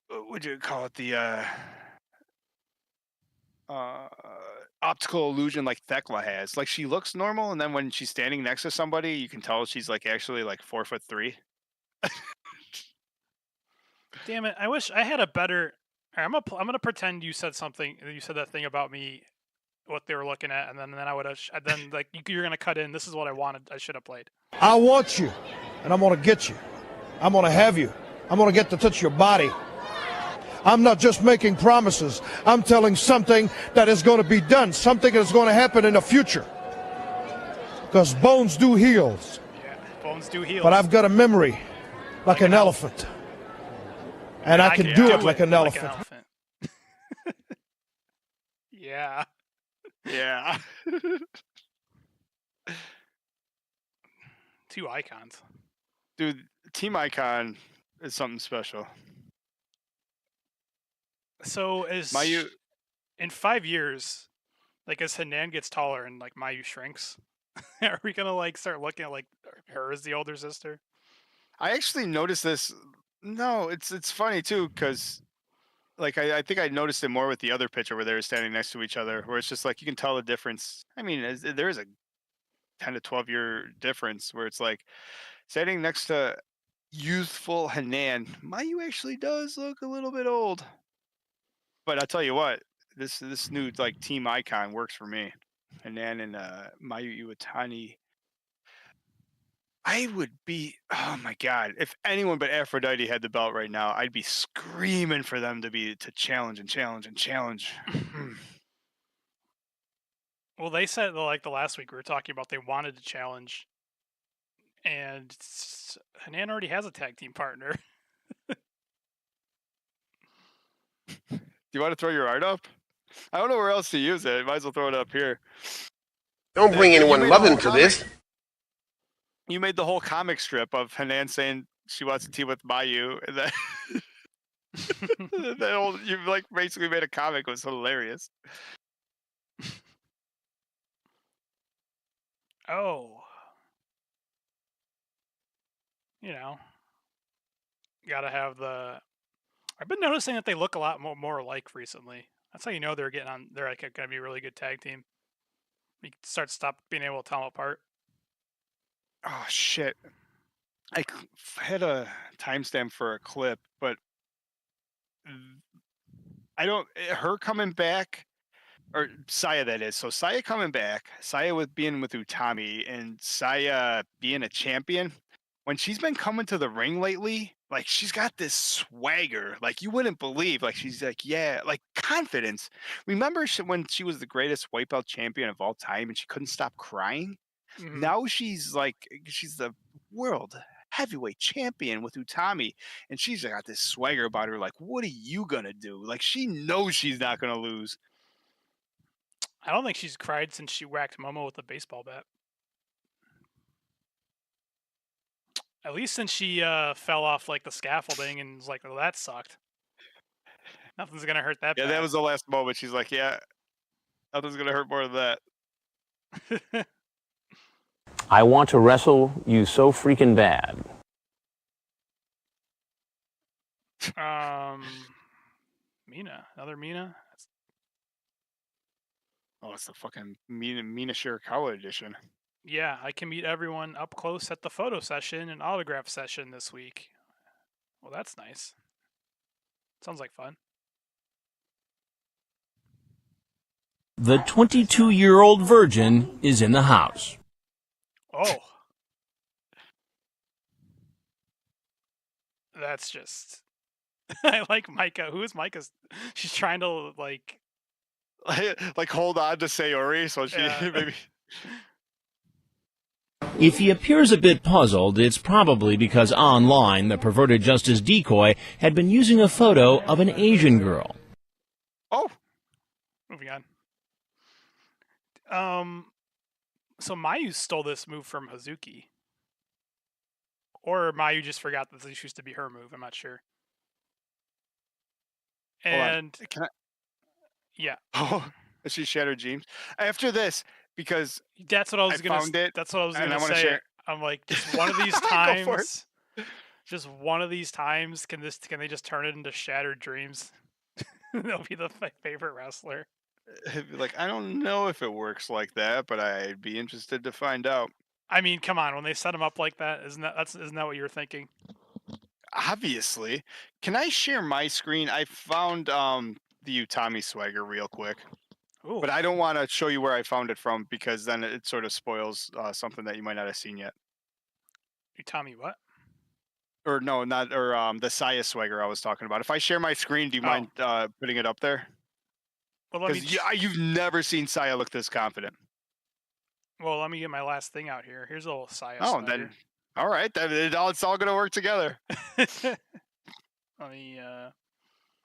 what would you call it, the optical illusion like Thekla has. Like she looks normal, and then when she's standing next to somebody, you can tell she's like actually like 4'3". Damn it! I wish I had a better. I'm gonna pretend you said something. You said that thing about me, what they were looking at, and then I would have. Then like you're gonna cut in. This is what I wanted. I should have played. I want you, and I'm gonna get you. I'm gonna have you. I'm gonna get to touch your body. I'm not just making promises. I'm telling something that is going to be done, something that's going to happen in the future. Because bones do heal. Yeah, bones do heal. But I've got a memory like an elephant. And I can do it like an elephant. Yeah. Yeah. Two icons. Dude, Team Icon is something special. So as Mayu, in 5 years, like as Hanan gets taller and like Mayu shrinks, are we gonna like start looking at like her as the older sister? I actually noticed this. No, it's funny too because like I think I noticed it more with the other picture where they were standing next to each other, where it's just like you can tell the difference. I mean, there is a 10 to 12-year difference where it's like standing next to youthful Hanan, Mayu actually does look a little bit old. But I'll tell you what, this new like Team Icon works for me. Hanan and Mayu Iwatani. I would be, oh my god, if anyone but Aphrodite had the belt right now, I'd be screaming for them to challenge and challenge and challenge. Well, they said like the last week we were talking about they wanted to challenge, and Hanan already has a tag team partner. Do you want to throw your art up? I don't know where else to use it. Might as well throw it up here. Don't bring anyone love into this. You made the whole comic strip of Hanan saying she wants to team with Mayu, and that that whole, you like basically made a comic. It was hilarious. Oh. You know, gotta have the. I've been noticing that they look a lot more alike recently. That's how you know they're getting on. They're like gonna be a really good tag team. You can stop being able to tell them apart. Oh shit! I had a timestamp for a clip, but I don't. Her coming back, or Saya, that is. So Saya coming back, Saya with being with Utami, and Saya being a champion. When she's been coming to the ring lately, like she's got this swagger, like you wouldn't believe. Like she's like, yeah, like confidence. Remember when she was the greatest white belt champion of all time, and she couldn't stop crying? Mhm. Now she's the world heavyweight champion with Utami, and she's got this swagger about her. Like, what are you gonna do? Like, she knows she's not gonna lose. I don't think she's cried since she whacked Momo with a baseball bat. At least since she fell off like the scaffolding and was like, "Well, that sucked." Nothing's gonna hurt that. Yeah, bad. that was the last moment. She's like, "Yeah, nothing's gonna hurt more than that." I want to wrestle you so freaking bad. Mina, another Mina. Oh, it's the fucking Mina Shirakawa edition. Yeah, I can meet everyone up close at the photo session and autograph session this week. Well, that's nice. Sounds like fun. The 22-year-old virgin is in the house. Oh. That's just... I like Micah. Who is Micah? She's trying to, like hold on to Sayori, so she maybe... If he appears a bit puzzled, it's probably because online the perverted Justice decoy had been using a photo of an Asian girl. Oh! Moving on. So Mayu stole this move from Hazuki. Or Mayu just forgot that this used to be her move, I'm not sure. And... Can I... Yeah. Oh, she shattered dreams. After this, because that's what I was gonna. That's what I was gonna say. Share. I'm like, just one of these times. Just one of these times. Can they just turn it into Shattered Dreams? They'll be my favorite wrestler. Like, I don't know if it works like that, but I'd be interested to find out. I mean, come on, when they set him up like that, isn't that what you were thinking? Obviously. Can I share my screen? I found the Utami swagger real quick. Ooh. But I don't want to show you where I found it from, because then it sort of spoils something that you might not have seen yet. Utami what? Or no, not, or the Saya swagger I was talking about. If I share my screen, do you mind putting it up there? Well, because you've never seen Saya look this confident. Well, let me get my last thing out here. Here's a little Saya swagger. Then, all right, it's all going to work together. Let me,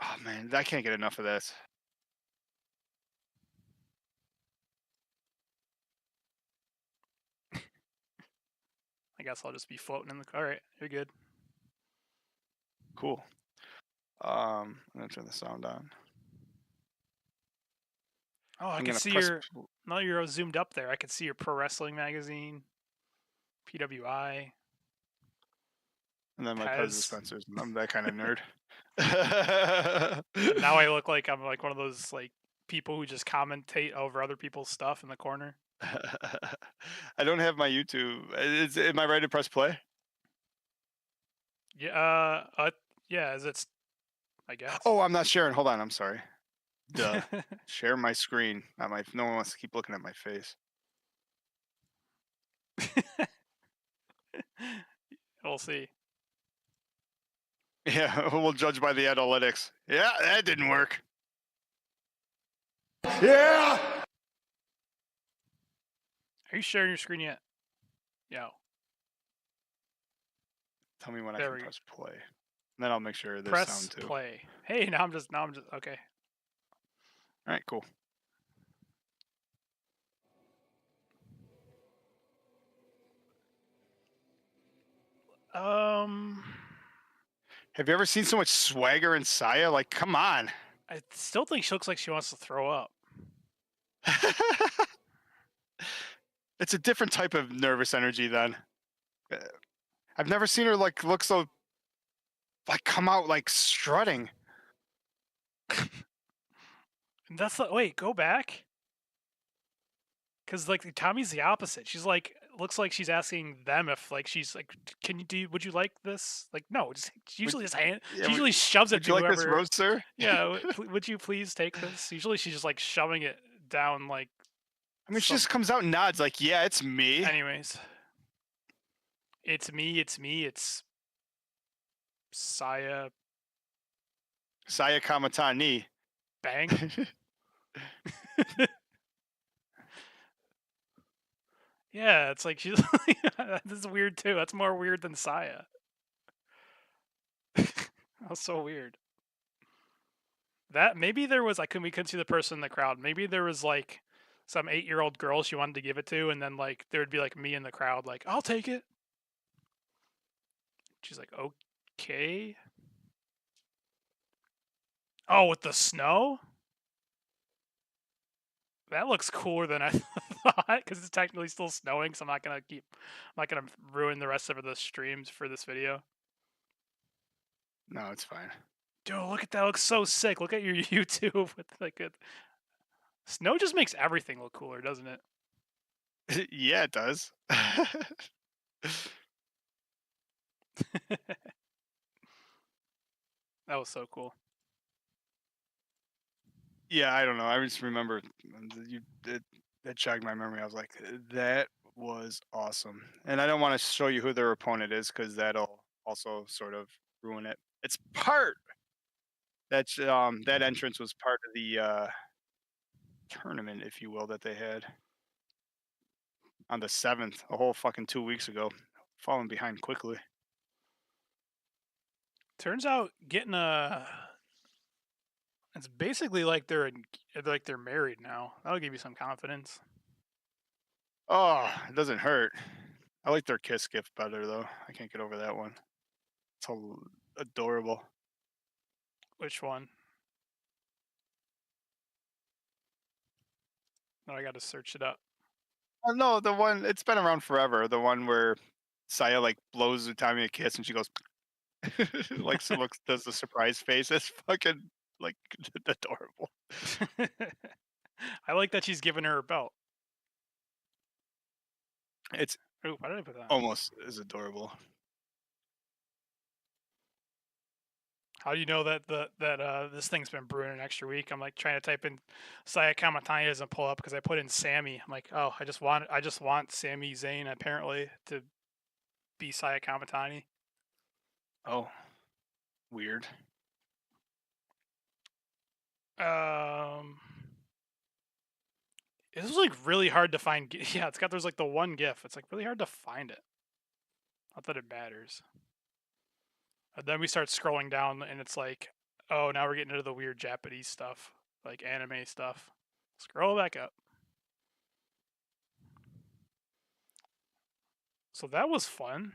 Oh, man, I can't get enough of this. I guess I'll just be floating in the... All right, you're good. Cool. I'm going to turn the sound on. Oh, I can see your... Now you're zoomed up there. I can see your Pro Wrestling Magazine, PWI. And then my Pez dispensers. I'm that kind of nerd. Now I look like I'm like one of those like people who just commentate over other people's stuff in the corner. I don't have my YouTube. Am I ready to press play? Yeah. Yeah. Is it? I guess. Oh, I'm not sharing. Hold on. I'm sorry. Duh. Share my screen. Not my. No one wants to keep looking at my face. We'll see. Yeah, we'll judge by the analytics. Yeah, that didn't work. Yeah. Are you sharing your screen yet? Yo. Tell me when I can press play. And then I'll make sure there's press sound too. Play. Hey, now I'm just okay. All right, cool. Have you ever seen so much swagger in Saya? Like, come on. I still think she looks like she wants to throw up. It's a different type of nervous energy then. I've never seen her like look so like come out like strutting. And that's the wait, go back. Because like Tommy's the opposite. She's like looks like she's asking them if like she's like, can you do? Would you like this? Like no, just she usually just hand. Yeah, She usually shoves it Would to you like whoever. this roast, sir? Yeah, would you please take this? Usually she's just like shoving it down like. I mean, she just comes out and nods like, yeah, it's me. Anyways, it's me. It's me. It's Saya. Saya Kamatani. Bang. Yeah, it's like she's. This is weird too. That's more weird than Saya. That's so weird. That maybe there was we couldn't see the person in the crowd. Maybe there was like some 8-year-old girl she wanted to give it to, and then like there would be like me in the crowd, like I'll take it. She's like, okay. Oh, with the snow? That looks cooler than I thought, because it's technically still snowing, so I'm not gonna ruin the rest of the streams for this video. No, it's fine. Dude, look at that. Looks so sick. Look at your YouTube with like it. Snow just makes everything look cooler, doesn't it? Yeah, it does. That was so cool. Yeah, I don't know. I just remember that jogged my memory. I was like, that was awesome. And I don't want to show you who their opponent is because that'll also sort of ruin it. It's part that entrance was part of the tournament, if you will, that they had on the 7th, a whole fucking 2 weeks ago. Falling behind quickly. Turns out getting it's basically like they're married now. That'll give you some confidence. Oh, it doesn't hurt. I like their kiss gift better though. I can't get over that one. It's so adorable. Which one? No, I gotta search it up. Oh no, the one it's been around forever. The one where Saya like blows Utami a kiss and she goes like does the surprise face. It's fucking like adorable. I like that she's giving her a belt. It's why did I put that? Almost as adorable. How do you know that this thing's been brewing an extra week? I'm like trying to type in Saya Kamatani doesn't pull up because I put in Sammy. I'm like, oh, I just want Sami Zayn apparently to be Saya Kamatani. Oh, weird. This was like really hard to find. Yeah, there's like the one GIF. It's like really hard to find it. Not that it matters. And then we start scrolling down, and it's like, oh, now we're getting into the weird Japanese stuff, like anime stuff. Scroll back up. So that was fun.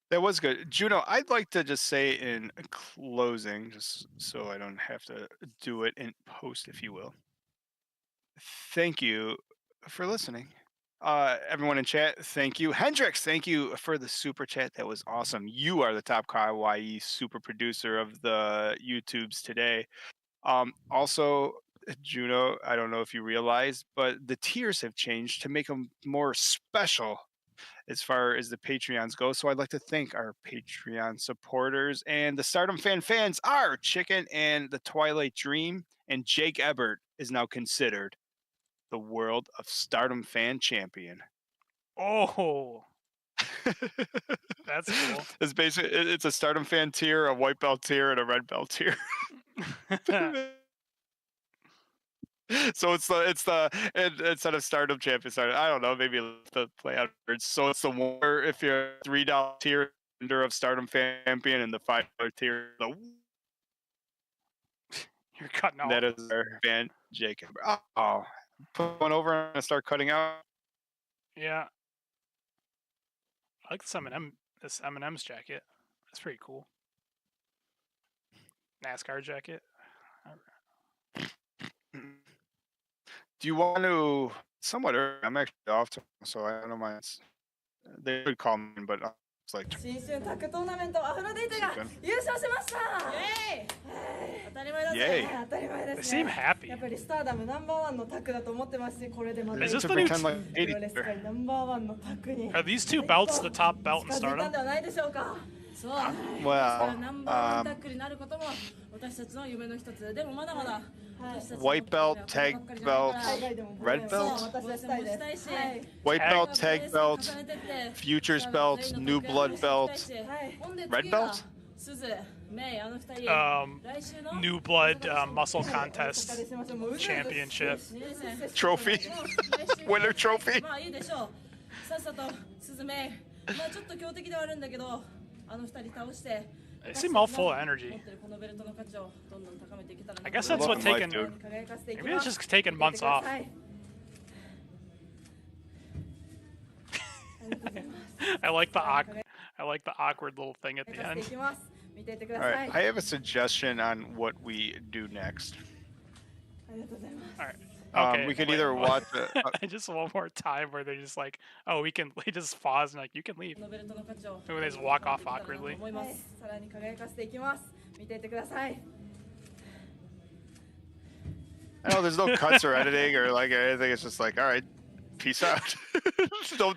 That was good. Juno, I'd like to just say in closing, just so I don't have to do it in post, if you will. Thank you for listening. Everyone in chat, thank you. Hendrix, thank you for the super chat. That was awesome. You are the top Kawaii super producer of the YouTubes today. Also, Juno, I don't know if you realize, but the tiers have changed to make them more special as far as the Patreons go. So I'd like to thank our Patreon supporters, and the Stardom Fan fans are Chicken and the Twilight Dream, and Jake Ebert is now considered the World of Stardom Fan champion. Oh, that's cool. It's basically it's a Stardom Fan tier, a white belt tier, and a red belt tier. So it's the instead of Stardom champion, I don't know, maybe the play out. So it's the war if you're a $3 tier of Stardom Fan champion and the $5 tier. You're cutting out. That is our fan, Jacob. Oh, put one over and start cutting out. Yeah. I like this M&M's jacket. That's pretty cool. NASCAR jacket. Do you want to? Somewhat early. I'm actually off, so I don't mind. They would call me, but it's like. 新春タッグトーナメントアフロディーテが優勝しましたイエーイ当たり前だぜ当たり前です They seem ね happy. やっぱりスターダムナンバーワンのタッグだと思ってますしこれでまた Is this the newプロレス界ナンバーワンのタッグに Are these two belts the top belt in 近づいたん Stardom? ではないでしょうかそう Well, ナンバーワンタッグになることも私たちの夢の一つでもまだまだ White belt, tag belt, red belt, white belt, tag belt, futures belt, new blood belt, red belt. New blood muscle contest championship trophy, winner trophy. まあいいでしょうさっさとスズメまあちょっと強敵ではあるんだけどあの二人倒して They seem all full of energy. I guess that's what taking. Maybe it's just taking months off. I like the awkward little thing at the end. All right, I have a suggestion on what we do next. All right. Okay, we could either watch just one more time where they're just like, oh, we can. They just pause and like, you can leave. And they just walk off awkwardly. I know there's no cuts or editing or like anything. It's just like, all right, peace out.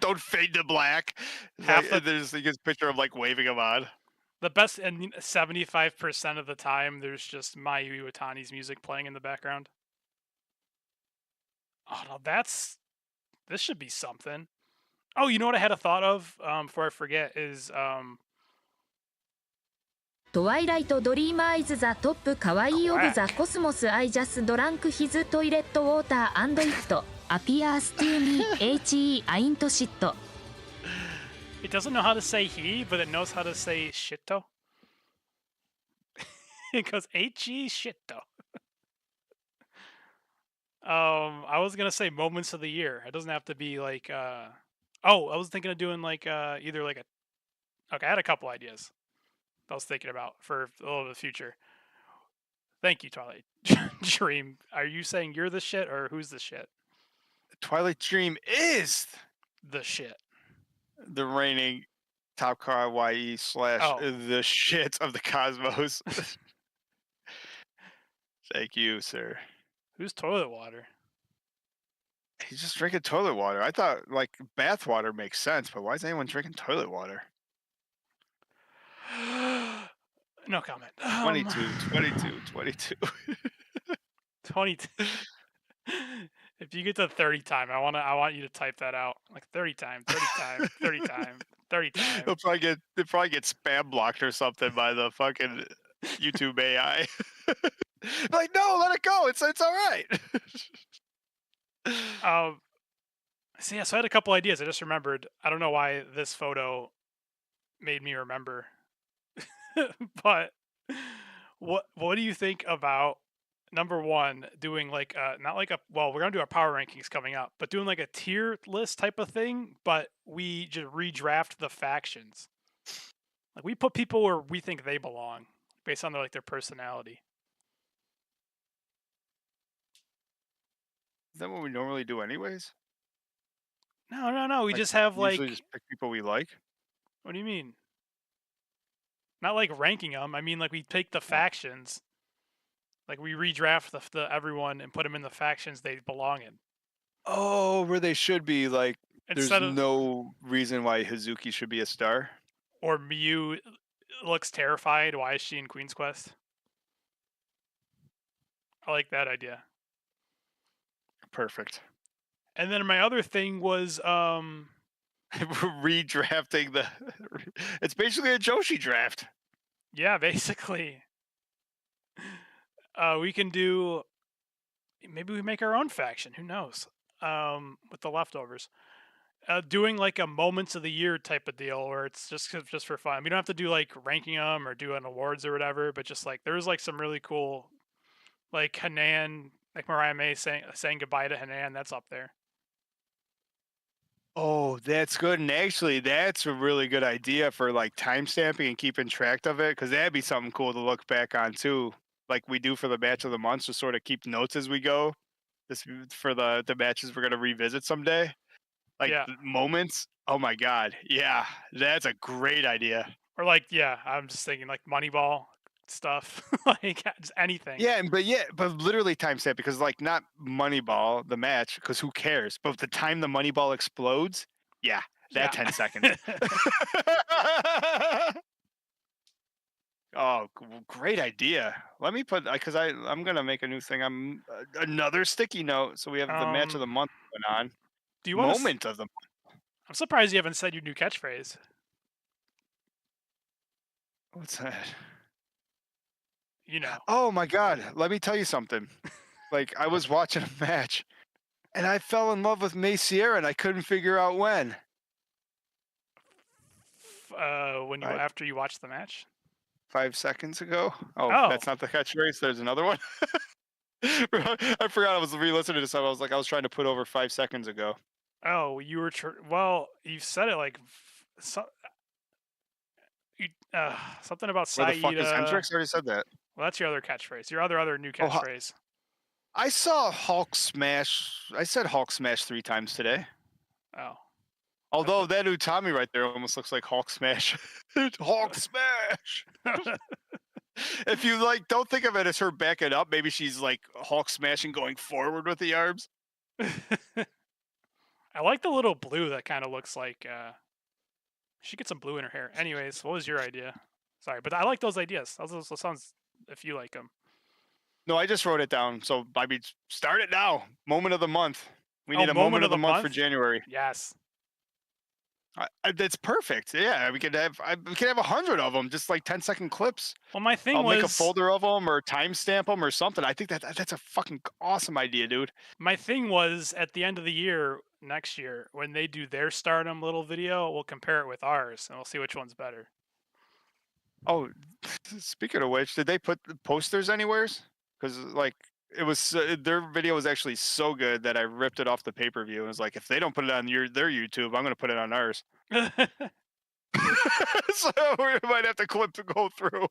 don't fade to black. There's a picture of like waving them on. The best, and 75% of the time, there's just Mayu Iwatani's music playing in the background. Oh no, this should be something. Oh, you know what I had a thought of before I forget is トワイライトドリーマーイズザトップカワイイオブザコスモスアイジャスドランクヒズトイレットウォーターアンドイットアピアーストゥーミー HE アイントシット It doesn't know how to say he, but it knows how to say shitto. It goes HE shitto. I was gonna say moments of the year. It doesn't have to be like oh, I was thinking of doing like either like a okay, I had a couple ideas I was thinking about for a little bit of the future. Thank you, Twilight Dream. Are you saying you're the shit or who's the shit? Twilight Dream is the shit. The reigning top car YE / the shit of the cosmos. Thank you, sir. Who's toilet water? He's just drinking toilet water. I thought like bath water makes sense, but why is anyone drinking toilet water? No comment. 22. 22. If you get to 30 time, I want you to type that out. Like 30 time. They'll probably get spam blocked or something by the fucking YouTube AI. Like, no, let it go. It's all right. So I had a couple ideas. I just remembered. I don't know why this photo made me remember. But what do you think about number one doing like not like we're gonna do our power rankings coming up, but doing like a tier list type of thing, but we just redraft the factions. Like we put people where we think they belong based on their personality. Is that what we normally do anyways? No. We just have like just pick people we like. What do you mean? Not like ranking them. I mean like we take the factions. Like we redraft the everyone and put them in the factions they belong in. Oh, where they should be. Like Instead there's no reason why Hazuki should be a star. Or Miyu looks terrified. Why is she in Queen's Quest? I like that idea. Perfect. And then my other thing was redrafting the. It's basically a Joshi draft. Yeah, basically. We can do. Maybe we make our own faction. Who knows? With the leftovers, doing like a moments of the year type of deal, where it's just for fun. We don't have to do like ranking them or doing awards or whatever, but just like there's like some really cool Like Hanan, like Mariah May saying goodbye to Hanan, that's up there. Oh, that's good. And actually, that's a really good idea for like timestamping and keeping track of it, because that'd be something cool to look back on too, like we do for the match of the month, to sort of keep notes as we go. This for the matches we're gonna revisit someday, like moments. Oh my god, yeah, that's a great idea. Or like, I'm just thinking like Moneyball stuff, like just anything. Yeah, but literally timestamp, because like not Moneyball the match, because who cares? But the time the Moneyball explodes, that 10 seconds. Oh, great idea. Let me put, because I'm gonna make a new thing. I'm another sticky note, so we have the match of the month going on. Do you want moment of the month? I'm surprised you haven't said your new catchphrase. What's that? You know. Oh my god, let me tell you something. Like, I was watching a match and I fell in love with May Sierra and I couldn't figure out when. After you watched the match? 5 seconds ago. Oh, that's not the catchphrase. There's another one. I forgot I was re-listening to something. I was trying to put over 5 seconds ago. Oh, you were you said it like something about Saida. Where the fuck is Hendrix? I already said that. Well, that's your other catchphrase. Your other new catchphrase. I saw Hulk smash. I said Hulk smash 3 times today. Oh. Although that Utami right there almost looks like Hulk smash. Hulk smash. If you don't think of it as her backing up, maybe she's like Hulk smashing going forward with the arms. I like the little blue that kind of looks like she gets some blue in her hair. Anyways, what was your idea? Sorry, but I like those ideas. Those sounds if you like them. No, I just wrote it down. So I mean, start it now. Moment of the month. We need a moment of the month for January. Yes. That's perfect. Yeah, we could have 100 of them, just like 10-second clips. Well, my thing I'll was make a folder of them or timestamp them or something. I think that's a fucking awesome idea, dude. My thing was at the end of the year next year when they do their Stardom little video, we'll compare it with ours and we'll see which one's better. Oh, speaking of which, did they put the posters anywheres? Because it was their video was actually so good that I ripped it off the pay-per-view and was like, if they don't put it on their YouTube, I'm gonna put it on ours. So we might have to go through.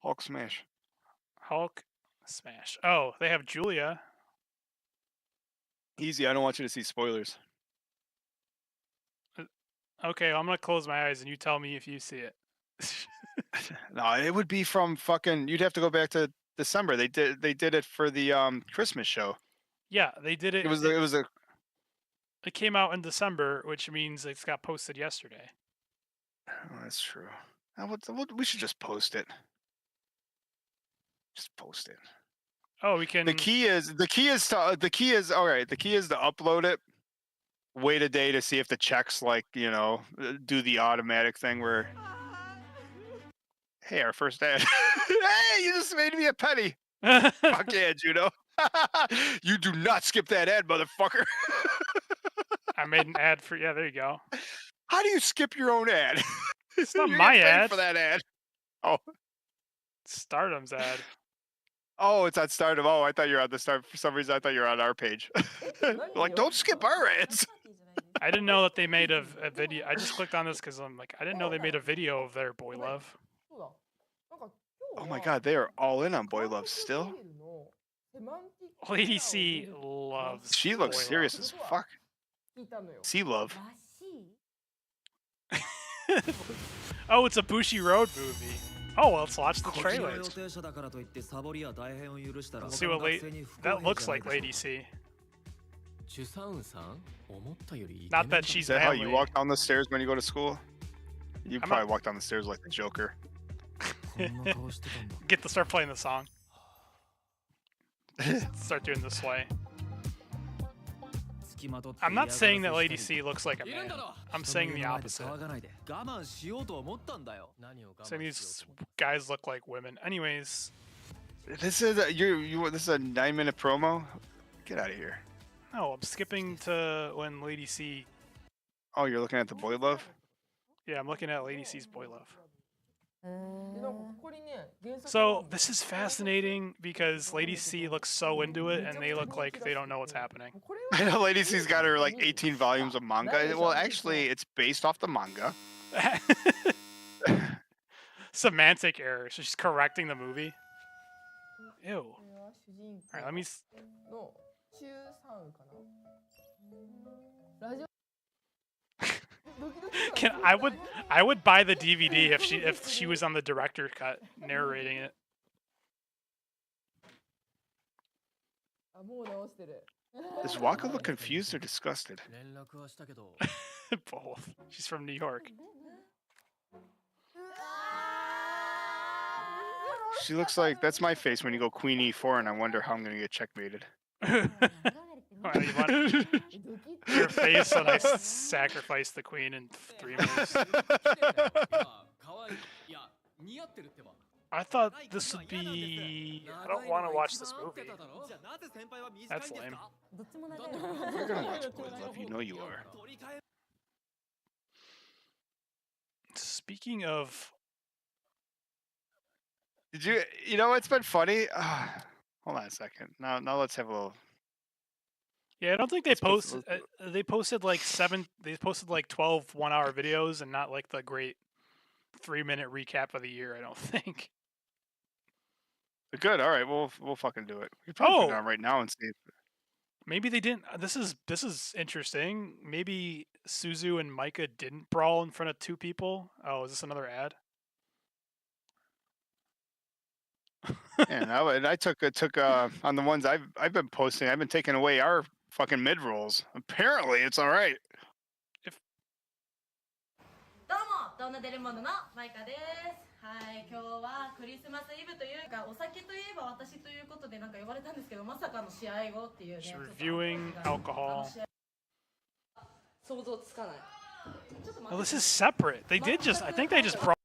Hulk smash. Hulk smash. Oh, they have Julia. Easy. I don't want you to see spoilers. Okay, well, I'm gonna close my eyes and you tell me if you see it. No, it would be from fucking. You'd have to go back to December. They did it for the Christmas show. Yeah, they did it. It came out in December, which means it got posted yesterday. Oh, that's true. We should just post it. Just post it. Oh, we can. The key is all right. The key is to upload it. Wait a day to see if the checks do the automatic thing where. Hey, our first ad. Hey, you just made me a penny. Fuck yeah, Judo. You do not skip that ad, motherfucker. I made an ad for there you go. How do you skip your own ad? It's not my ad. For that ad. Oh. Stardom's ad. Oh, it's on Stardom. Oh, I thought you were on the Start. For some reason, I thought you were on our page. Don't skip our ads. I didn't know that they made a video. I just clicked on this because I'm like, I didn't know they made a video of their Boy Love. Oh my god, they are all in on Boy Love still. Lady C loves. She looks Boy serious Love. as fuck. C Love. Oh, it's a Bushi Road movie. Oh, well, let's watch the trailer. Let's see what that looks like, Lady C. Not that she's Is that how manly. you walk down the stairs when you go to school? You probably walk down the stairs like the Joker. Start playing the song. Start doing the sway. I'm not saying that Lady C looks like a man. I'm saying the opposite. Saying these guys look like women. Anyways, this is this is a 9-minute promo. Get out of here. No, I'm skipping to when Lady C. Oh, you're looking at the Boy Love? Yeah, I'm looking at Lady C's Boy Love. So this is fascinating because Lady C looks so into it, and they look like they don't know what's happening. I know Lady C's got her like 18 volumes of manga. Well, actually, it's based off the manga. Semantic error. So she's correcting the movie. Ew. All right, let me. I would buy the DVD if she was on the director cut narrating it. Does Waka look confused or disgusted? Both. She's from New York. She looks like that's my face when you go Queen E4, and I wonder how I'm gonna get checkmated. Well, you want your face when I sacrifice the queen in 3 moves. I thought this would be. I don't want to watch this movie. That's lame. You're gonna watch Boy Love, you know you are. Speaking of. Did you? You know what's been funny? Hold on a second. Now let's have a little. Yeah, I don't think they posted. They posted like 12 1-hour videos and not like the great 3-minute recap of the year. I don't think. Good. All right. We'll fucking do it. We probably put it on right now and see. Maybe they didn't. This is interesting. Maybe Suzu and Micah didn't brawl in front of 2 people. Oh, is this another ad? Yeah, and I took on the ones I've been posting. I've been taking away our fucking mid rolls. Apparently, it's all right. どうも、ドーナデルモンドのマイカです。はい、今日はクリスマスイブというか、お酒といえば私ということでなんか呼ばれたんですけど、まさかの試合後っていうね。Reviewing alcohol. 想像つかない。 Well, this is separate. They did just. I think they just brought.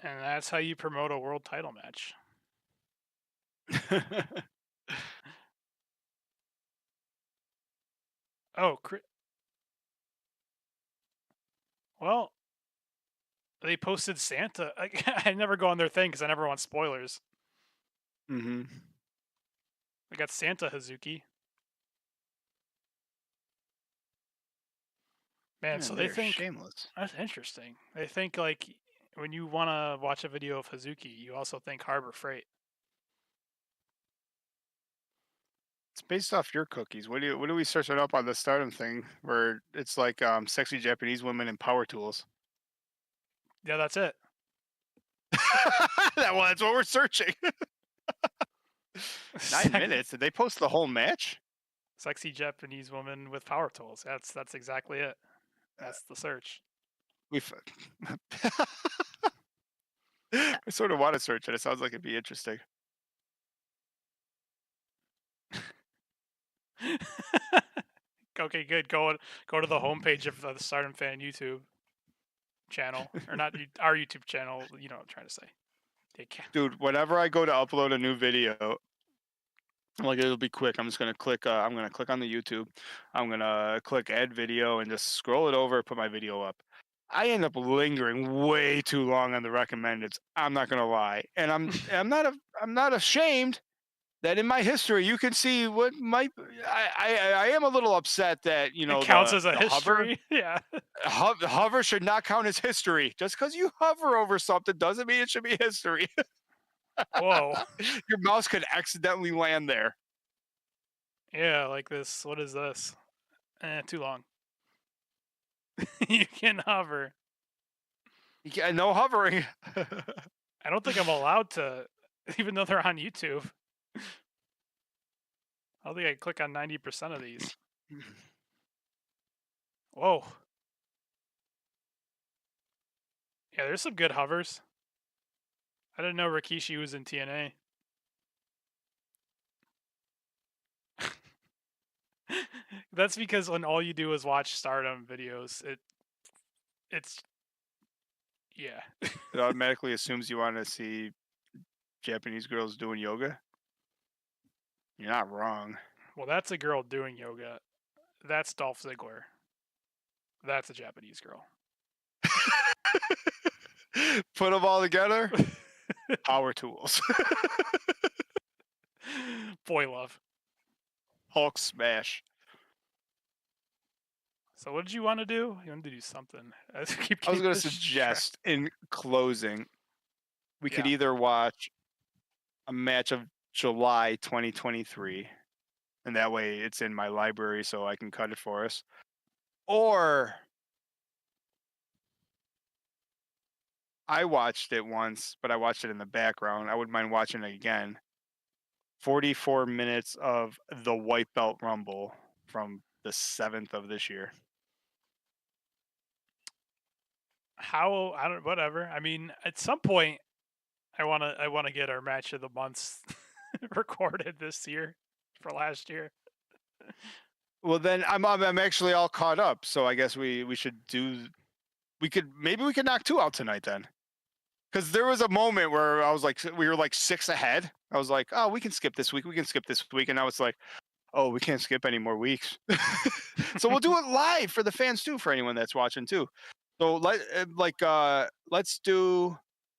And that's how you promote a world title match. Oh, well, they posted Santa. I never go on their thing because I never want spoilers. Mm-hmm. I got Santa Hazuki. Man, so they think shameless. That's interesting. They think like when you want to watch a video of Hazuki, you also think Harbor Freight. It's based off your cookies. What do we search it up on the Stardom thing where it's like sexy Japanese women and power tools? Yeah, that's it. That's what we're searching. 9 minutes. Did they post the whole match? Sexy Japanese woman with power tools. That's exactly it. That's the search. I sort of want to search it. It sounds like it'd be interesting. Okay, good. Go to the homepage of the Stardom Fan YouTube channel, or not our YouTube channel. You know what I'm trying to say. Dude, whenever I go to upload a new video, like it'll be quick. I'm just gonna click. I'm gonna click on the YouTube. I'm gonna click Add Video and just scroll it over. Put my video up. I end up lingering way too long on the recommendeds. I'm not gonna lie, and I'm not ashamed that in my history you can see what might. I am a little upset that it counts as a history. Yeah, hover should not count as history. Just because you hover over something doesn't mean it should be history. Whoa! Your mouse could accidentally land there. Yeah, like this. What is this? Too long. You can hover. You can't, no hovering. I don't think I'm allowed to, even though they're on YouTube. I don't think I click on 90% of these. Whoa. Yeah, there's some good hovers. I didn't know Rikishi was in TNA. That's because when all you do is watch Stardom videos, it's yeah. It automatically assumes you want to see Japanese girls doing yoga. You're not wrong. Well, that's a girl doing yoga. That's Dolph Ziggler. That's a Japanese girl. Put them all together. Power tools. Boy love. Hulk smash. So what did you want to do? You wanted to do something. I was going to suggest in closing, we could either watch a match of July 2023, and that way it's in my library so I can cut it for us. Or I watched it once, but I watched it in the background. I wouldn't mind watching it again. 44 minutes of the White Belt Rumble from the 7th of this year. Whatever. I mean, at some point, I wanna get our match of the months recorded this year for last year. Well, then I'm actually all caught up, so I guess we should do. Maybe we could knock 2 out tonight then, because there was a moment where I was like, we were like 6 ahead. I was like, oh, we can skip this week. We can skip this week, and now it's like, oh, we can't skip any more weeks. So we'll do it live for the fans too, for anyone that's watching too. So let's do.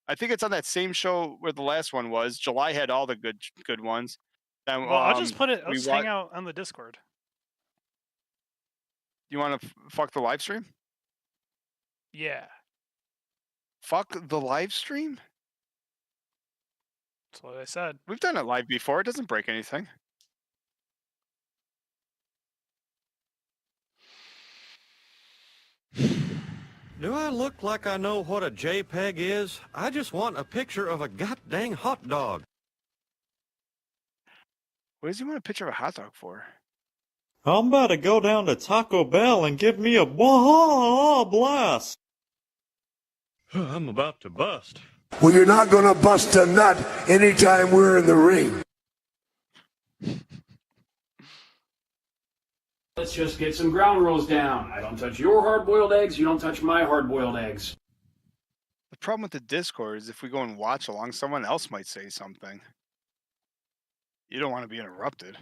I think it's on that same show where the last one was. July had all the good ones. And, well, I'll just put it. I'll just hang out on the Discord. You want to fuck the live stream? Yeah. Fuck the live stream? That's what I said. We've done it live before. It doesn't break anything. Do I look like I know what a JPEG is? I just want a picture of a goddamn hot dog. What does he want a picture of a hot dog for? I'm about to go down to Taco Bell and give me a blast. I'm about to bust. Well, you're not going to bust a nut anytime we're in the ring. Let's just get some ground rules down. I don't touch your hard-boiled eggs. You don't touch my hard-boiled eggs. The problem with the Discord is if we go and watch along, someone else might say something. You don't want to be interrupted.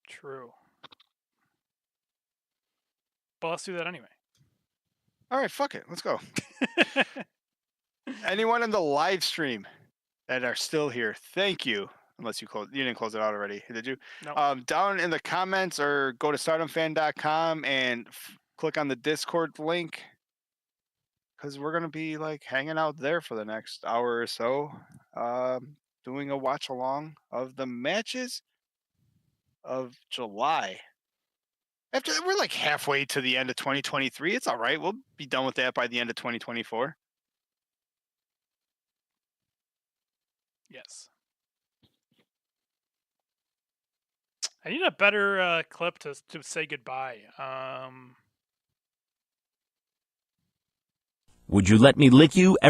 True. But let's do that anyway. All right, fuck it. Let's go. Anyone in the live stream that are still here, thank you. Unless you didn't close it out already, did you? No. Down in the comments or go to stardomfan.com and click on the Discord link, because we're gonna be like hanging out there for the next hour or so, doing a watch along of the matches of July. We're like halfway to the end of 2023. It's all right. We'll be done with that by the end of 2024. Yes. I need a better clip to say goodbye. Would you let me lick you every